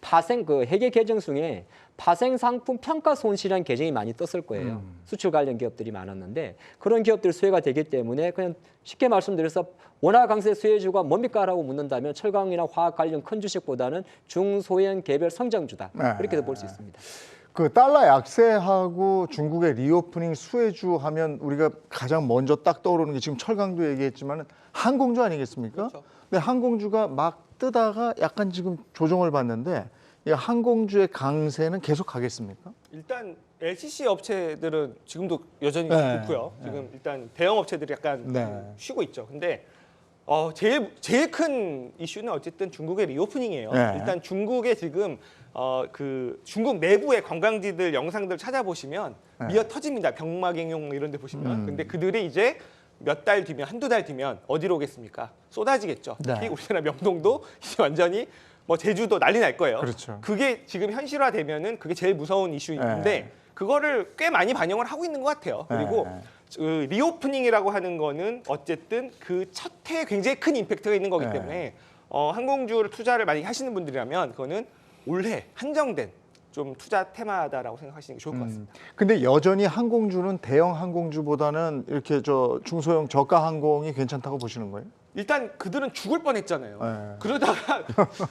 파생 그 회계 계정 중에 파생 상품 평가 손실이라는 계정이 많이 떴을 거예요. 수출 관련 기업들이 많았는데 그런 기업들 수혜가 되기 때문에 그냥 쉽게 말씀드려서 원화 강세 수혜주가 뭡니까라고 묻는다면 철강이나 화학 관련 큰 주식보다는 중소형 개별 성장주다. 네. 이렇게도 볼 수 있습니다. 그 달러 약세하고 중국의 리오프닝 수혜주 하면 우리가 가장 먼저 딱 떠오르는 게 지금 철강도 얘기했지만 항공주 아니겠습니까? 그렇죠. 근데 항공주가 막 뜨다가 약간 지금 조정을 받는데 이 항공주의 강세는 계속 가겠습니까? 일단 LCC 업체들은 지금도 여전히 네. 좋고요. 지금 일단 대형 업체들이 약간 네. 쉬고 있죠. 근데 제일 큰 이슈는 어쨌든 중국의 리오프닝이에요. 네. 일단 중국의 지금 그 중국 내부의 관광지들 영상들 찾아보시면 미어 터집니다. 병마갱용 이런 데 보시면. 근데 그들이 이제 몇 달 뒤면 한두 달 뒤면 어디로 오겠습니까? 쏟아지겠죠. 네. 특히 우리나라 명동도 이제 완전히 뭐 제주도 난리 날 거예요. 그렇죠. 그게 지금 현실화되면은 그게 제일 무서운 이슈인데 네. 그거를 꽤 많이 반영을 하고 있는 것 같아요. 그리고 네. 그 리오프닝이라고 하는 거는 어쨌든 그 첫 해에 굉장히 큰 임팩트가 있는 거기 네. 때문에 항공주를 투자를 많이 하시는 분들이라면 그거는 올해 한정된 좀 투자 테마다라고 생각하시는 게 좋을 것 같습니다. 근데 여전히 항공주는 대형 항공주보다는 이렇게 저 중소형 저가 항공이 괜찮다고 보시는 거예요? 일단 그들은 죽을 뻔했잖아요. 네. 그러다가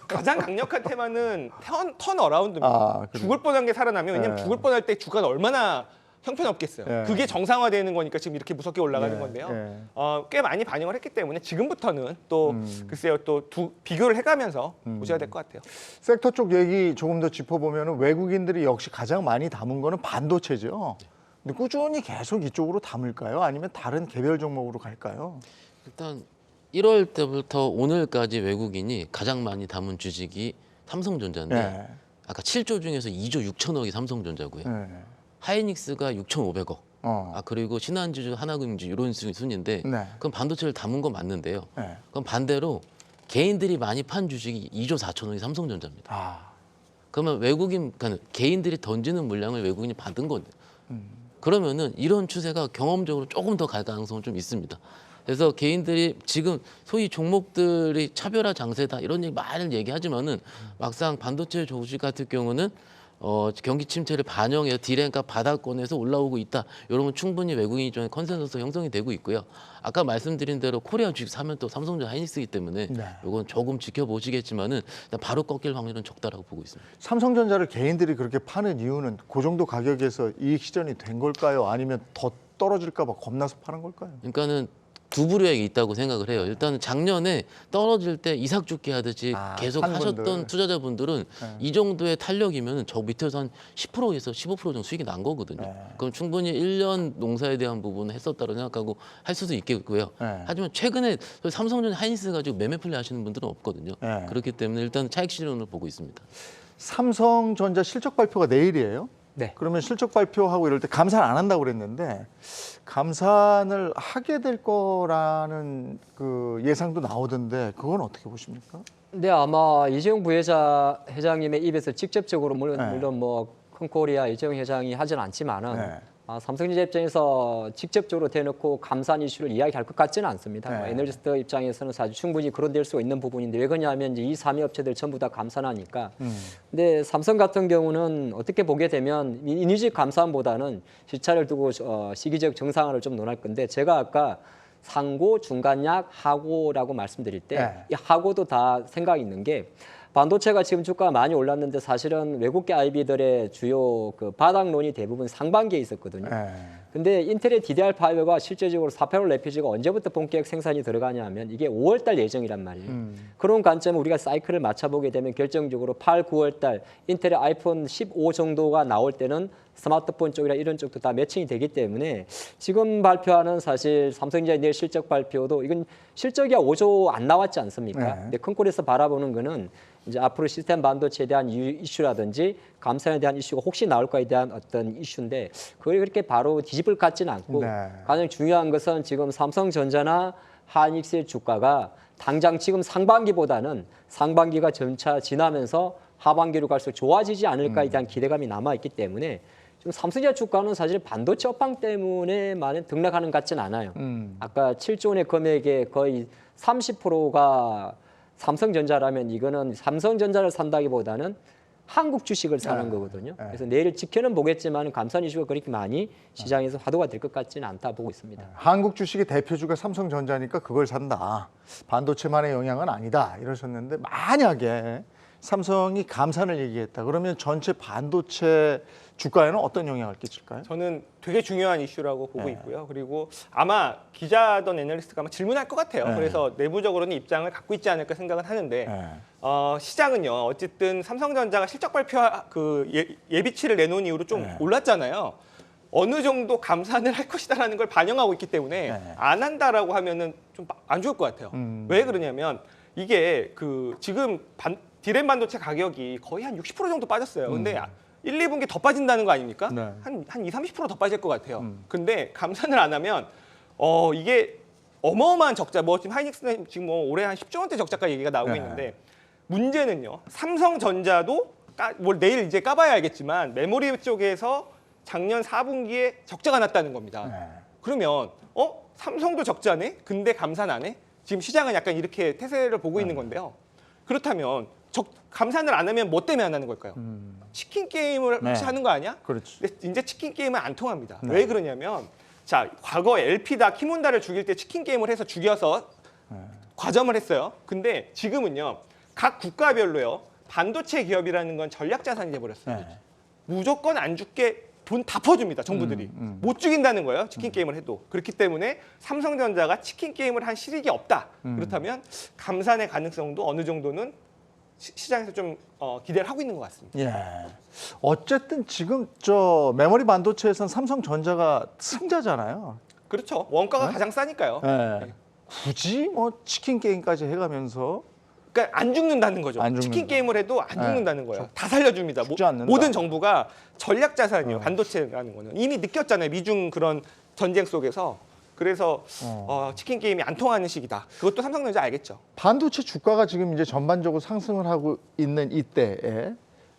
가장 강력한 테마는 턴어라운드입니다. 아, 그래요? 죽을 뻔한 게 살아나면 왜냐면 네. 죽을 뻔할 때 주가는 얼마나 형편없겠어요. 네. 그게 정상화되는 거니까 지금 이렇게 무섭게 올라가는 네. 건데요. 네. 꽤 많이 반영을 했기 때문에 지금부터는 또 글쎄요 또 비교를 해가면서 보셔야 될 것 같아요. 섹터 쪽 얘기 조금 더 짚어보면 외국인들이 역시 가장 많이 담은 거는 반도체죠. 근데 꾸준히 계속 이쪽으로 담을까요? 아니면 다른 개별 종목으로 갈까요? 일단 1월 때부터 오늘까지 외국인이 가장 많이 담은 주식이 삼성전자인데 네. 아까 7조 중에서 2조 6천억이 삼성전자고요. 네. 하이닉스가 6,500억. 어. 그리고 신한지주, 하나금융주 이런 순인데 네. 그럼 반도체를 담은 건 맞는데요. 네. 그럼 반대로 개인들이 많이 판 주식이 2조 4천억이 삼성전자입니다. 아. 그러면 그러니까 개인들이 던지는 물량을 외국인이 받은 건데 그러면은 이런 추세가 경험적으로 조금 더 갈 가능성은 좀 있습니다. 그래서 개인들이 지금 소위 종목들이 차별화 장세다 이런 얘기 많이 얘기하지만은 막상 반도체 주식 같은 경우는 경기 침체를 반영해서 디램값 바닥권에서 올라오고 있다. 이런 건 충분히 외국인 입장에 컨센서스 형성이 되고 있고요. 아까 말씀드린 대로 코리아 주식 사면 또 삼성전자 하이닉스이기 때문에 네. 이건 조금 지켜보시겠지만은 바로 꺾일 확률은 적다라고 보고 있습니다. 삼성전자를 개인들이 그렇게 파는 이유는 그 정도 가격에서 이익 실현이 된 걸까요? 아니면 더 떨어질까 봐 겁나서 파는 걸까요? 그러니까는 두 부류액이 있다고 생각을 해요. 일단은 작년에 떨어질 때 이삭 죽기 하듯이 계속 산 하셨던 분들. 투자자분들은 이 정도의 탄력이면 저 밑에서 한 10%에서 15% 정도 수익이 난 거거든요. 그럼 충분히 1년 농사에 대한 부분을 했었다고 생각하고 할 수도 있겠고요. 네. 하지만 최근에 삼성전자 하이닉스 가지고 매매 플레이 하시는 분들은 없거든요. 네. 그렇기 때문에 일단 차익 실현을 보고 있습니다. 삼성전자 실적 발표가 내일이에요. 네. 그러면 실적 발표하고 이럴 때 감산 안 한다고 그랬는데 감산을 하게 될 거라는 그 예상도 나오던데 그건 어떻게 보십니까? 네, 아마 이재용 회장님의 입에서 직접적으로 물론 뭐 큰코리아 이재용 회장이 하진 않지만은 네. 삼성전자 입장에서 직접적으로 대놓고 감산 이슈를 이야기할 것 같지는 않습니다. 네. 에너지스트 입장에서는 사실 충분히 그런 될 수 있는 부분인데 왜 그러냐면 이제 이 3위 업체들 전부 다 감산하니까. 근데 삼성 같은 경우는 어떻게 보게 되면 인위적 감산보다는 시차를 두고 시기적 정상화를 좀 논할 건데 제가 아까 상고, 중간약, 하고라고 말씀드릴 때 네. 이 하고도 다 생각이 있는 게 반도체가 지금 주가가 많이 올랐는데 사실은 외국계 IB들의 주요 그 바닥론이 대부분 상반기에 있었거든요. 네. 근데 인텔의 DDR5가 실제적으로 486 레피지가 언제부터 본격 생산이 들어가냐 하면 이게 5월 달 예정이란 말이에요. 그런 관점을 우리가 사이클을 맞춰보게 되면 결정적으로 8, 9월 달 인텔의 아이폰 15 정도가 나올 때는 스마트폰 쪽이나 이런 쪽도 다 매칭이 되기 때문에 지금 발표하는 사실 삼성전자 내일 실적 발표도 이건 실적이 5조 안 나왔지 않습니까? 네. 근데 큰 꼴에서 바라보는 거는 이제 앞으로 시스템 반도체에 대한 이슈라든지 감산에 대한 이슈가 혹시 나올까에 대한 어떤 이슈인데 그걸 그렇게 바로 뒤집을 것 같지는 않고 네. 가장 중요한 것은 지금 삼성전자나 하이닉스의 주가가 당장 지금 상반기보다는 상반기가 점차 지나면서 하반기로 갈수록 좋아지지 않을까에 대한 기대감이 남아있기 때문에 지금 삼성전자 주가는 사실 반도체 업황 때문에만 등락하는 것 같지는 않아요. 아까 7조 원의 금액의 거의 30%가 삼성전자라면 이거는 삼성전자를 산다기보다는 한국 주식을 사는 거거든요. 그래서 내일 지켜는 보겠지만 감산 이슈가 그렇게 많이 시장에서 화두가 될 것 같지는 않다 보고 있습니다. 한국 주식의 대표주가 삼성전자니까 그걸 산다. 반도체만의 영향은 아니다. 이러셨는데 만약에 삼성이 감산을 얘기했다. 그러면 전체 반도체 주가에는 어떤 영향을 끼칠까요? 저는 되게 중요한 이슈라고 보고 있고요. 그리고 아마 기자던 애널리스트가 아마 질문할 것 같아요. 네. 그래서 내부적으로는 입장을 갖고 있지 않을까 생각은 하는데 네. 시장은요. 어쨌든 삼성전자가 실적 발표 그 예비치를 내놓은 이후로 좀 네. 올랐잖아요. 어느 정도 감산을 할 것이다라는 걸 반영하고 있기 때문에 네. 안 한다라고 하면은 좀 안 좋을 것 같아요. 왜 그러냐면 이게 그 지금 디램 반도체 가격이 거의 한 60% 정도 빠졌어요. 근데 1, 2분기 더 빠진다는 거 아닙니까? 네. 한 20, 30%더 빠질 것 같아요. 근데 감산을 안 하면 이게 어마어마한 적자. 뭐 지금 하이닉스는 지금 뭐 올해 한 10조 원대 적자가 얘기가 나오고 네. 있는데 문제는요. 삼성전자도 뭘 내일 이제 까봐야 알겠지만 메모리 쪽에서 작년 4분기에 적자가 났다는 겁니다. 네. 그러면 삼성도 적자네? 근데 감산 안 해? 지금 시장은 약간 이렇게 태세를 보고 있는 건데요. 그렇다면 감산을 안 하면 뭐 때문에 안 하는 걸까요? 치킨 게임을 혹시 네. 하는 거 아니야? 그렇지. 근데 이제 치킨 게임은 안 통합니다. 네. 왜 그러냐면 자 과거 LP다 키몬다를 죽일 때 치킨 게임을 해서 죽여서 과점을 했어요. 근데 지금은요 각 국가별로요 반도체 기업이라는 건 전략 자산이 돼버렸어요. 네. 무조건 안 죽게 돈 다 퍼줍니다. 정부들이 못 죽인다는 거예요. 치킨 게임을 해도 그렇기 때문에 삼성전자가 치킨 게임을 한 실익이 없다. 그렇다면 감산의 가능성도 어느 정도는 시장에서 좀 기대를 하고 있는 것 같습니다. 예. 어쨌든 지금 저 메모리 반도체에서는 삼성전자가 승자잖아요. 그렇죠. 원가가 가장 싸니까요. 예. 굳이 뭐 치킨 게임까지 해가면서 그러니까 안 죽는다는 거죠. 안 죽는다. 치킨 게임을 해도 안 네. 죽는다는 거예요. 다 살려줍니다. 죽지 않는다. 모든 정부가 전략 자산이에요. 반도체라는 거는 이미 느꼈잖아요. 미중 그런 전쟁 속에서. 그래서 치킨 게임이 안 통하는 시기다. 그것도 삼성전자 알겠죠. 반도체 주가가 지금 이제 전반적으로 상승을 하고 있는 이때에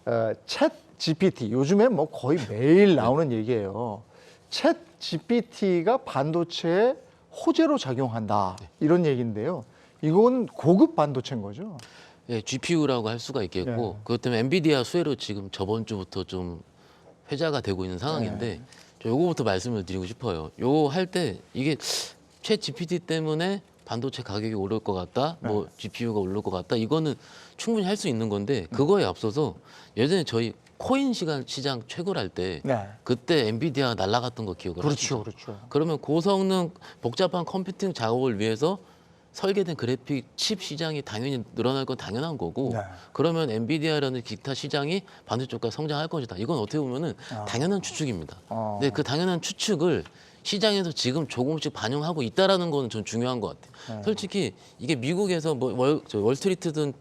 챗 GPT 요즘에 뭐 거의 매일 나오는 얘기예요. 챗 GPT가 반도체에 호재로 작용한다 이런 얘기인데요. 이건 고급 반도체인 거죠. 예, GPU라고 할 수가 있겠고 네. 그것 때문에 엔비디아 수혜로 지금 저번 주부터 좀 회자가 되고 있는 상황인데 저 요거부터 말씀을 드리고 싶어요. 요거 할 때 이게 챗 GPT 때문에 반도체 가격이 오를 것 같다, 뭐 GPU가 오를 것 같다 이거는 충분히 할 수 있는 건데 그거에 앞서서 예전에 저희 코인 시장 최고랄 때 네. 그때 엔비디아가 날아갔던 거 기억을 하시죠? 그렇죠. 그러면 고성능 복잡한 컴퓨팅 작업을 위해서 설계된 그래픽 칩 시장이 당연히 늘어날 건 당연한 거고 네. 그러면 엔비디아라는 기타 시장이 반도체 쪽까지 성장할 것이다. 이건 어떻게 보면은 당연한 추측입니다. 근데 그 당연한 추측을 시장에서 지금 조금씩 반영하고 있다라는 거는 전 중요한 것 같아요. 솔직히 이게 미국에서 뭐 월스트리트든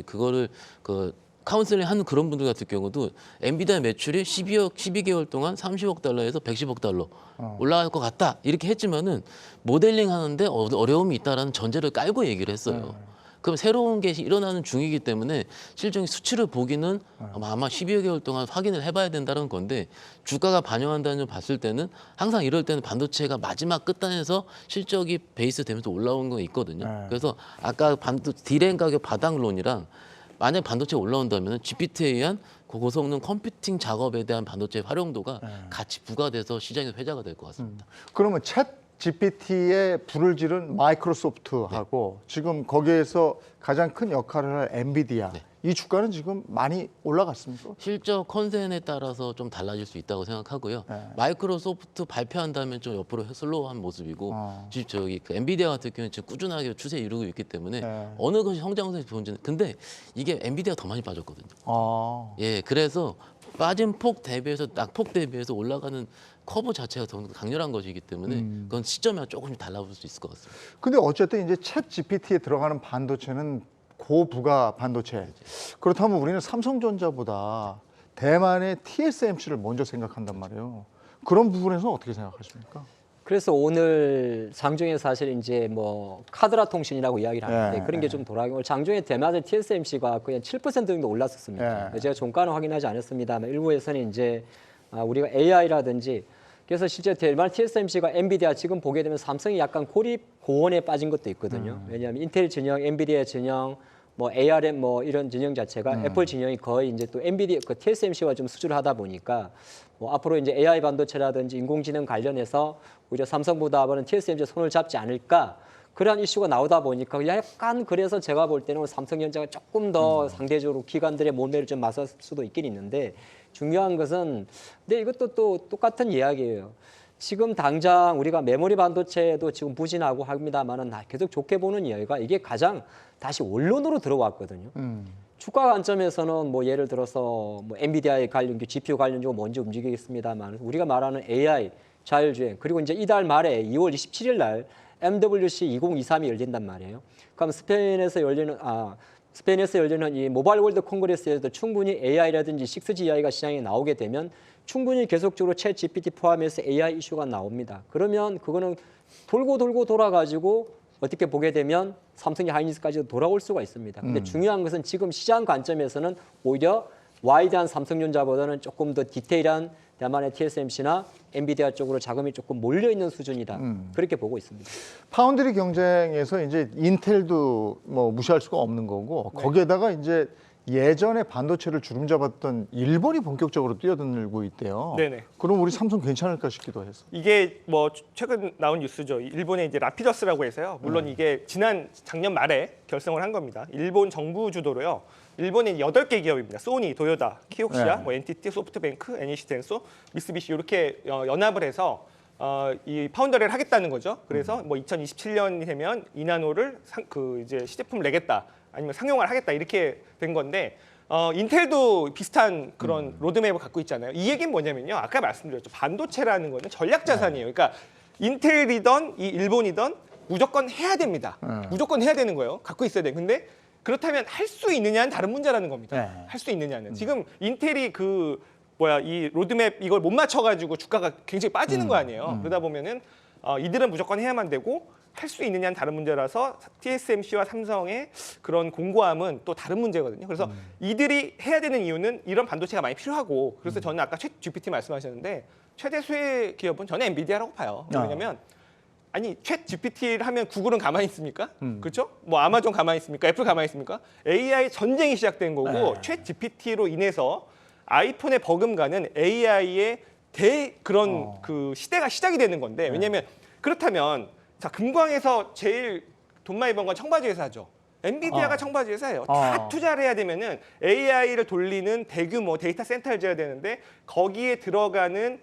그거를 그 카운슬링 하는 그런 분들 같은 경우도 엔비디아 매출이 12개월 동안 30억 달러에서 110억 달러 올라갈 것 같다 이렇게 했지만은 모델링 하는데 어려움이 있다라는 전제를 깔고 얘기를 했어요. 그럼 새로운 게 일어나는 중이기 때문에 실적인 수치를 보기는 아마 12여 개월 동안 확인을 해봐야 된다는 건데 주가가 반영한다는 점 봤을 때는 항상 이럴 때는 반도체가 마지막 끝단에서 실적이 베이스 되면서 올라오는 건 있거든요. 그래서 아까 디램 가격 바닥론이랑 만약 반도체가 올라온다면 GPT에 의한 고성능 컴퓨팅 작업에 대한 반도체 활용도가 같이 부과돼서 시장에서 회자가 될 것 같습니다. 그러면 챗 GPT에 불을 지른 마이크로소프트하고 지금 거기에서 가장 큰 역할을 할 엔비디아 이 주가는 지금 많이 올라갔습니까? 실적 컨센에 따라서 좀 달라질 수 있다고 생각하고요. 마이크로소프트 발표한다면 좀 옆으로 슬로우한 모습이고 지금 저기 그 엔비디아 같은 경우는 지금 꾸준하게 추세 이루고 있기 때문에 어느 것이 성장세에 좋은지는 근데 이게 엔비디아가 더 많이 빠졌거든요. 예, 그래서 빠진 폭 대비해서 낙폭 대비해서 올라가는 커브 자체가 더 강렬한 것이기 때문에 그건 시점이 조금씩 달라볼 수 있을 것 같습니다. 근데 어쨌든 이제 챗 GPT에 들어가는 반도체는 고부가 반도체. 그렇다면 우리는 삼성전자보다 대만의 TSMC를 먼저 생각한단 말이에요. 그런 부분에서 어떻게 생각하십니까? 그래서 오늘 장중에 사실 이제 뭐 카드라 통신이라고 이야기를 하는데 네, 그런 게 좀 돌아가고 장중에 대만의 TSMC가 거의 7% 정도 올랐었습니다. 제가 종가는 확인하지 않았습니다만 일부에서는 이제 우리가 AI라든지 그래서 실제 대만 TSMC가 엔비디아 지금 보게 되면 삼성이 약간 고원에 빠진 것도 있거든요. 왜냐하면 인텔 진영, 엔비디아 진영, 뭐 ARM 뭐 이런 진영 자체가 애플 진영이 거의 이제 또 엔비디아 그 TSMC와 좀 수주를 하다 보니까 뭐 앞으로 이제 AI 반도체라든지 인공지능 관련해서 오히려 삼성보다는 TSMC에 손을 잡지 않을까 그런 이슈가 나오다 보니까 약간 그래서 제가 볼 때는 삼성전자가 조금 더 상대적으로 기관들의 몸매를 좀 맞설 수도 있긴 있는데 중요한 것은 근데 이것도 또 똑같은 이야기예요. 지금 당장 우리가 메모리 반도체도 지금 부진하고 합니다만은 계속 좋게 보는 이유가 이게 가장 다시 원론으로 들어왔거든요. 주가 관점에서는 뭐 예를 들어서 뭐 엔비디아의 관련주, GPU 관련주가 먼저 움직이겠습니다만 우리가 말하는 AI 자율주행 그리고 이제 이달 말에 2월 27일 날 MWC 2023이 열린단 말이에요. 그럼 스페인에서 열리는 이 모바일 월드 콩그레스에도 충분히 AI라든지 6GI가 시장에 나오게 되면 충분히 계속적으로 챗 GPT 포함해서 AI 이슈가 나옵니다. 그러면 그거는 돌고 돌아가지고 어떻게 보게 되면 삼성의 하이닉스까지도 돌아올 수가 있습니다. 근데 중요한 것은 지금 시장 관점에서는 오히려 와이드한 삼성전자보다는 조금 더 디테일한 대만의 TSMC나 엔비디아 쪽으로 자금이 조금 몰려 있는 수준이다. 그렇게 보고 있습니다. 파운드리 경쟁에서 이제 인텔도 뭐 무시할 수가 없는 거고 거기에다가 이제 예전에 반도체를 주름잡았던 일본이 본격적으로 뛰어들고 있대요. 네네. 그럼 우리 삼성 괜찮을까 싶기도 해서. 이게 뭐 최근 나온 뉴스죠. 일본의 이제 라피더스라고 해서요. 물론 이게 작년 말에 결성을 한 겁니다. 일본 정부 주도로요. 일본의 8개 기업입니다. 소니, 도요타, 키옥시아, 뭐 NTT, 소프트뱅크, NEC-덴소, 미쓰비시 이렇게 연합을 해서 이 파운더리를 하겠다는 거죠. 그래서 뭐 2027년이 되면 이나노를 이제 시제품을 내겠다. 아니면 상용화를 하겠다 이렇게 된 건데 인텔도 비슷한 그런 로드맵을 갖고 있잖아요. 이 얘기는 뭐냐면요. 아까 말씀드렸죠. 반도체라는 거는 전략 자산이에요. 그러니까 인텔이던 이 일본이던 무조건 해야 됩니다. 무조건 해야 되는 거예요. 갖고 있어야 돼. 근데 그렇다면 할 수 있느냐는 다른 문제라는 겁니다. 할 수 있느냐는. 지금 인텔이 이 로드맵 이걸 못 맞춰가지고 주가가 굉장히 빠지는 거 아니에요. 그러다 보면은 이들은 무조건 해야만 되고 할 수 있느냐는 다른 문제라서 TSMC와 삼성의 그런 공고함은 또 다른 문제거든요. 그래서 이들이 해야 되는 이유는 이런 반도체가 많이 필요하고 그래서 저는 아까 챗 GPT 말씀하셨는데 최대 수혜 기업은 저는 엔비디아라고 봐요. 왜냐면 아니 챗 GPT를 하면 구글은 가만히 있습니까? 그렇죠? 뭐 아마존 가만히 있습니까? 애플 가만히 있습니까? AI 전쟁이 시작된 거고 챗 GPT로 인해서 아이폰에 버금가는 AI의 그런 그 시대가 시작이 되는 건데 왜냐면 그렇다면 자 금광에서 제일 돈 많이 번 건 청바지 회사죠. 엔비디아가 청바지 회사예요. 다 투자를 해야 되면은 AI를 돌리는 대규모 데이터 센터를 지어야 되는데 거기에 들어가는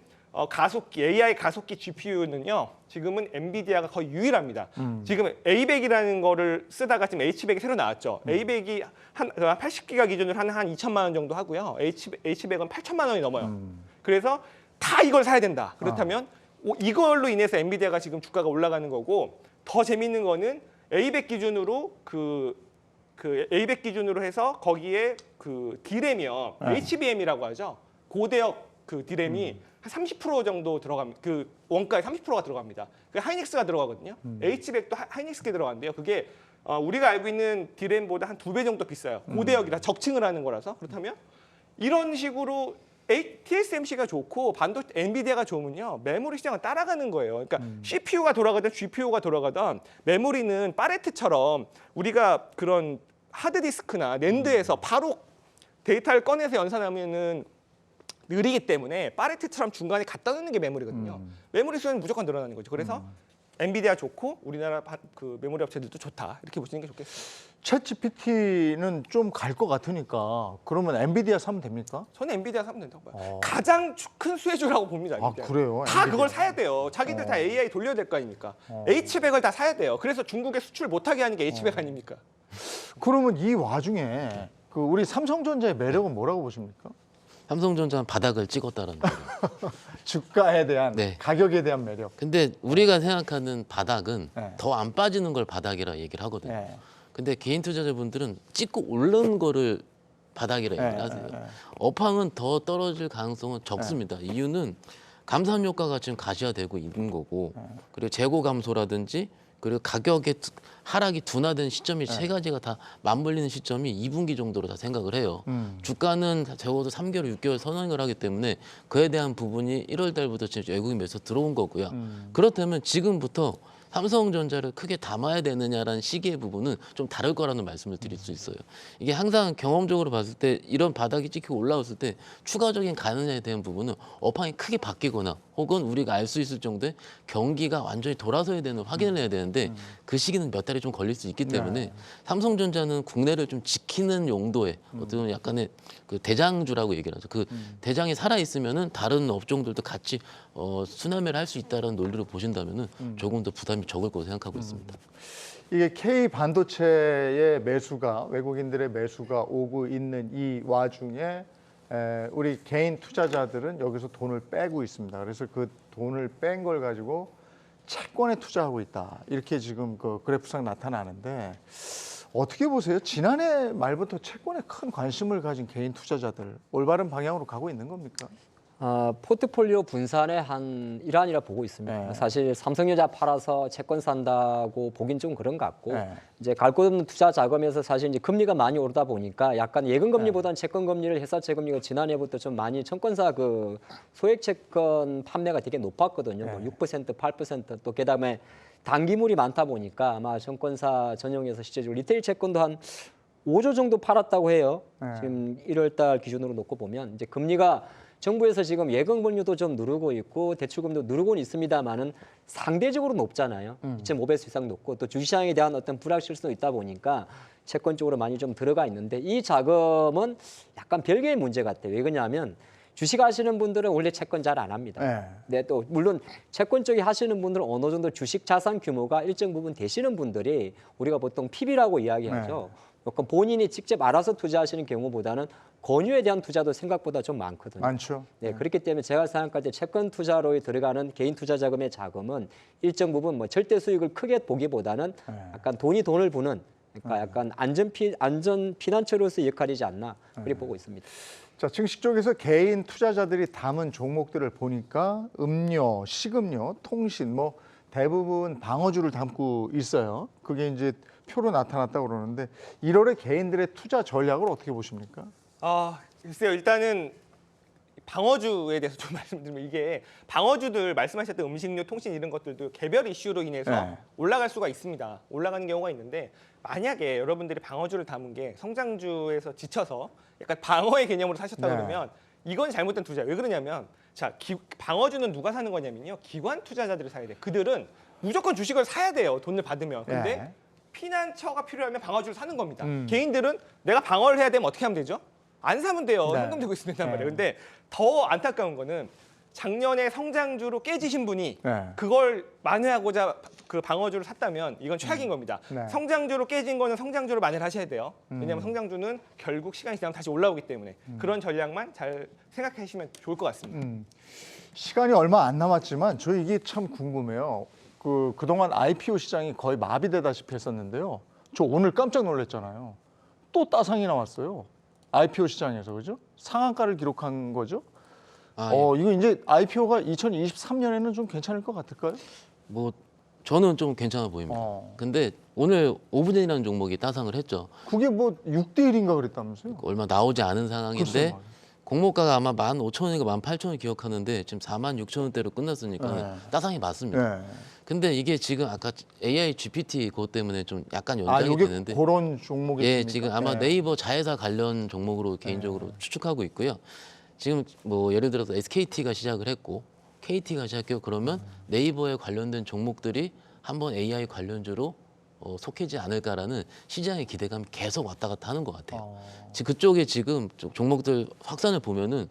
가속기 AI 가속기 GPU는요. 지금은 엔비디아가 거의 유일합니다. 지금 A100이라는 거를 쓰다가 지금 H100이 새로 나왔죠. A100이 한 80기가 기준으로 한 2천만 원 정도 하고요. H100은 8천만 원이 넘어요. 그래서 다 이걸 사야 된다. 그렇다면 이걸로 인해서 엔비디아가 지금 주가가 올라가는 거고 더 재밌는 거는 A100 기준으로 A100 기준으로 해서 거기에 그 D램이요. HBM이라고 하죠. 고대역 그 D램이 한 30% 정도 들어갑니다. 그 원가의 30%가 들어갑니다. 그 하이닉스가 들어가거든요. H100도 하이닉스가 들어가는데요. 그게 우리가 알고 있는 D램보다 한 2배 정도 비싸요. 고대역이라 적층을 하는 거라서. 그렇다면 이런 식으로 TSMC가 좋고 엔비디아가 좋으면요. 메모리 시장을 따라가는 거예요. 그러니까 CPU가 돌아가든 GPU가 돌아가든 메모리는 파레트처럼 우리가 그런 하드디스크나 낸드에서 바로 데이터를 꺼내서 연산하면은 느리기 때문에 파레트처럼 중간에 갖다 놓는 게 메모리거든요. 메모리 수요는 무조건 늘어나는 거죠. 그래서 엔비디아 좋고 우리나라 그 메모리 업체들도 좋다. 이렇게 보시는 게 좋겠어요. 챗 GPT는 좀 갈 것 같으니까 그러면 엔비디아 사면 됩니까? 저는 엔비디아 사면 된다고 봐요. 가장 큰 수혜주라고 봅니다. 아, 엔비디아. 그래요? 다 엔비디아. 그걸 사야 돼요. 자기들 다 AI 돌려야 될 거 아닙니까? H100을 다 사야 돼요. 그래서 중국에 수출 못하게 하는 게 H100 아닙니까? 그러면 이 와중에 그 우리 삼성전자의 매력은 뭐라고 보십니까? 삼성전자는 바닥을 찍었다라는 거예요. 주가에 대한 네. 가격에 대한 매력. 근데 우리가 생각하는 바닥은 네. 더 안 빠지는 걸 바닥이라 얘기를 하거든요. 네. 근데 개인 투자자분들은 찍고 오른 거를 바닥이라 얘기를 네, 하세요. 네. 업황은 더 떨어질 가능성은 적습니다. 이유는 감산 효과가 지금 가시화되고 있는 거고, 그리고 재고 감소라든지 그리고 가격의 하락이 둔화된 시점이 세 가지가 다 맞물리는 시점이 2분기 정도로 다 생각을 해요. 주가는 적어도 3개월, 6개월 선행을 하기 때문에 그에 대한 부분이 1월 달부터 지금 외국인 매수 들어온 거고요. 그렇다면 지금부터 삼성전자를 크게 담아야 되느냐라는 시기의 부분은 좀 다를 거라는 말씀을 드릴 수 있어요. 이게 항상 경험적으로 봤을 때 이런 바닥이 찍히고 올라왔을 때 추가적인 가능성에 대한 부분은 업황이 크게 바뀌거나 혹은 우리가 알 수 있을 정도의 경기가 완전히 돌아서야 되는 확인을 해야 되는데 그 시기는 몇 달이 좀 걸릴 수 있기 때문에 삼성전자는 국내를 좀 지키는 용도의 어떤 약간의 그 대장주라고 얘기를 하죠. 그 대장이 살아 있으면은 다른 업종들도 같이 순환매를 할 수 있다는 논리로 보신다면은 조금 더 부담이 적을 거라고 생각하고 있습니다. 이게 K 반도체의 매수가 외국인들의 매수가 오고 있는 이 와중에 우리 개인 투자자들은 여기서 돈을 빼고 있습니다. 그래서 그 돈을 뺀 걸 가지고 채권에 투자하고 있다. 이렇게 지금 그 그래프상 나타나는데 어떻게 보세요? 지난해 말부터 채권에 큰 관심을 가진 개인 투자자들 올바른 방향으로 가고 있는 겁니까? 포트폴리오 분산의 한 일환이라 보고 있습니다. 네. 사실 삼성전자 팔아서 채권 산다고 보긴 좀 그런 것 같고 네. 이제 갈 곳 없는 투자 자금에서 사실 이제 금리가 많이 오르다 보니까 약간 예금 금리보다는 채권 금리를 회사채 금리가 지난해부터 좀 많이 채권사 그 소액 채권 판매가 되게 높았거든요. 뭐 6%, 8% 또 그다음에 단기물이 많다 보니까 아마 채권사 전용에서 실제적으로 리테일 채권도 한 5조 정도 팔았다고 해요. 지금 1월달 기준으로 놓고 보면 이제 금리가 정부에서 지금 예금금리도 좀 누르고 있고 대출금도 누르고는 있습니다만은 상대적으로 높잖아요. 2.5배수 이상 높고 또 주시장에 대한 어떤 불확실성도 있다 보니까 채권 쪽으로 많이 좀 들어가 있는데 이 자금은 약간 별개의 문제 같아요. 왜 그러냐면 주식 하시는 분들은 원래 채권 잘 안 합니다. 네. 네, 또 물론 채권 쪽에 하시는 분들은 어느 정도 주식 자산 규모가 일정 부분 되시는 분들이 우리가 보통 PB라고 이야기하죠. 약간 본인이 직접 알아서 투자하시는 경우보다는 권유에 대한 투자도 생각보다 좀 많거든요. 많죠. 네, 그렇기 때문에 제가 생각할 때 채권 투자로 들어가는 개인 투자 자금의 자금은 일정 부분 뭐 절대 수익을 크게 보기보다는 약간 돈을 부는 그러니까 약간 안전 피난처로서의 역할이지 않나 그렇게 보고 있습니다. 자, 증시 쪽에서 개인 투자자들이 담은 종목들을 보니까 음료, 식음료, 통신 뭐 대부분 방어주를 담고 있어요. 그게 이제 표로 나타났다고 그러는데 1월에 개인들의 투자 전략을 어떻게 보십니까? 글쎄요. 일단은 방어주에 대해서 좀 말씀드리면 이게 방어주들 말씀하셨던 음식료, 통신 이런 것들도 개별 이슈로 인해서 올라갈 수가 있습니다. 올라가는 경우가 있는데 만약에 여러분들이 방어주를 담은 게 성장주에서 지쳐서 약간 방어의 개념으로 사셨다 그러면 이건 잘못된 투자예요. 왜 그러냐면 방어주는 누가 사는 거냐면요. 기관 투자자들이 사야 돼요. 그들은 무조건 주식을 사야 돼요. 돈을 받으면. 근데 피난처가 필요하면 방어주를 사는 겁니다. 개인들은 내가 방어를 해야 되면 어떻게 하면 되죠? 안 사면 돼요. 현금 들고 있으면 된단 말이에요. 근데 더 안타까운 거는 작년에 성장주로 깨지신 분이 그걸 만회하고자 그 방어주를 샀다면 이건 최악인 겁니다. 성장주로 깨진 거는 성장주로 만회를 하셔야 돼요. 왜냐하면 성장주는 결국 시간이 지나면 다시 올라오기 때문에 그런 전략만 잘 생각하시면 좋을 것 같습니다. 시간이 얼마 안 남았지만 저 이게 참 궁금해요. 그동안 IPO 시장이 거의 마비되다시피 했었는데요. 저 오늘 깜짝 놀랐잖아요. 또 따상이 나왔어요. IPO 시장에서 그죠? 상한가를 기록한 거죠. 이거 이제 IPO가 2023년에는 좀 괜찮을 것 같을까요? 뭐 저는 좀 괜찮아 보입니다. 근데 오늘 오브젠이라는 종목이 따상을 했죠. 그게 뭐 6대 1인가 그랬다면서요? 얼마 나오지 않은 상황인데 글쎄요. 공모가가 아마 15,000원인가 18,000원 기억하는데 지금 46,000원대로 끝났으니까 네. 따상이 맞습니다. 네. 근데 이게 지금 아까 AI GPT 그것 때문에 좀 약간 아, 연장이 이게 되는데 그런 종목이 예, 있습니까? 지금 아마 네. 네이버 자회사 관련 종목으로 개인적으로 추측하고 있고요. 지금 뭐 예를 들어서 SKT가 시작을 했고 KT가 시작했고 그러면 네이버에 관련된 종목들이 한번 AI 관련주로 속해지 않을까라는 시장의 기대감이 계속 왔다 갔다 하는 것 같아요. 지금 그쪽에 지금 종목들 확산을 보면은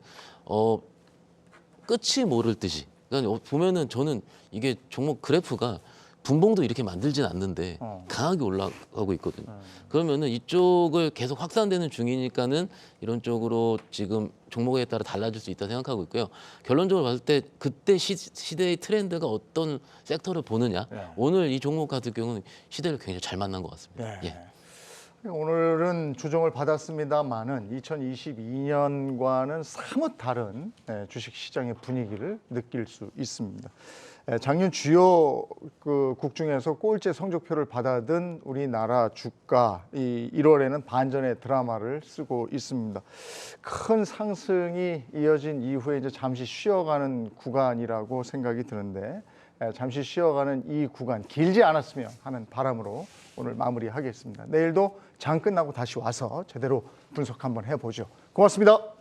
끝이 모를 듯이. 그러니까 보면은 저는 이게 종목 그래프가 분봉도 이렇게 만들진 않는데 강하게 올라가고 있거든요. 그러면은 이쪽을 계속 확산되는 중이니까는 이런 쪽으로 지금 종목에 따라 달라질 수 있다 생각하고 있고요. 결론적으로 봤을 때 그때 시대의 트렌드가 어떤 섹터를 보느냐. 네. 오늘 이 종목 같은 경우는 시대를 굉장히 잘 만난 것 같습니다. 네. 예. 오늘은 조정을 받았습니다만은 2022년과는 사뭇 다른 주식시장의 분위기를 느낄 수 있습니다. 작년 주요 국 중에서 꼴찌 성적표를 받아든 우리나라 주가 이 1월에는 반전의 드라마를 쓰고 있습니다. 큰 상승이 이어진 이후에 이제 잠시 쉬어가는 구간이라고 생각이 드는데 잠시 쉬어가는 이 구간 길지 않았으면 하는 바람으로 오늘 마무리하겠습니다. 내일도 장 끝나고 다시 와서 제대로 분석 한번 해보죠. 고맙습니다.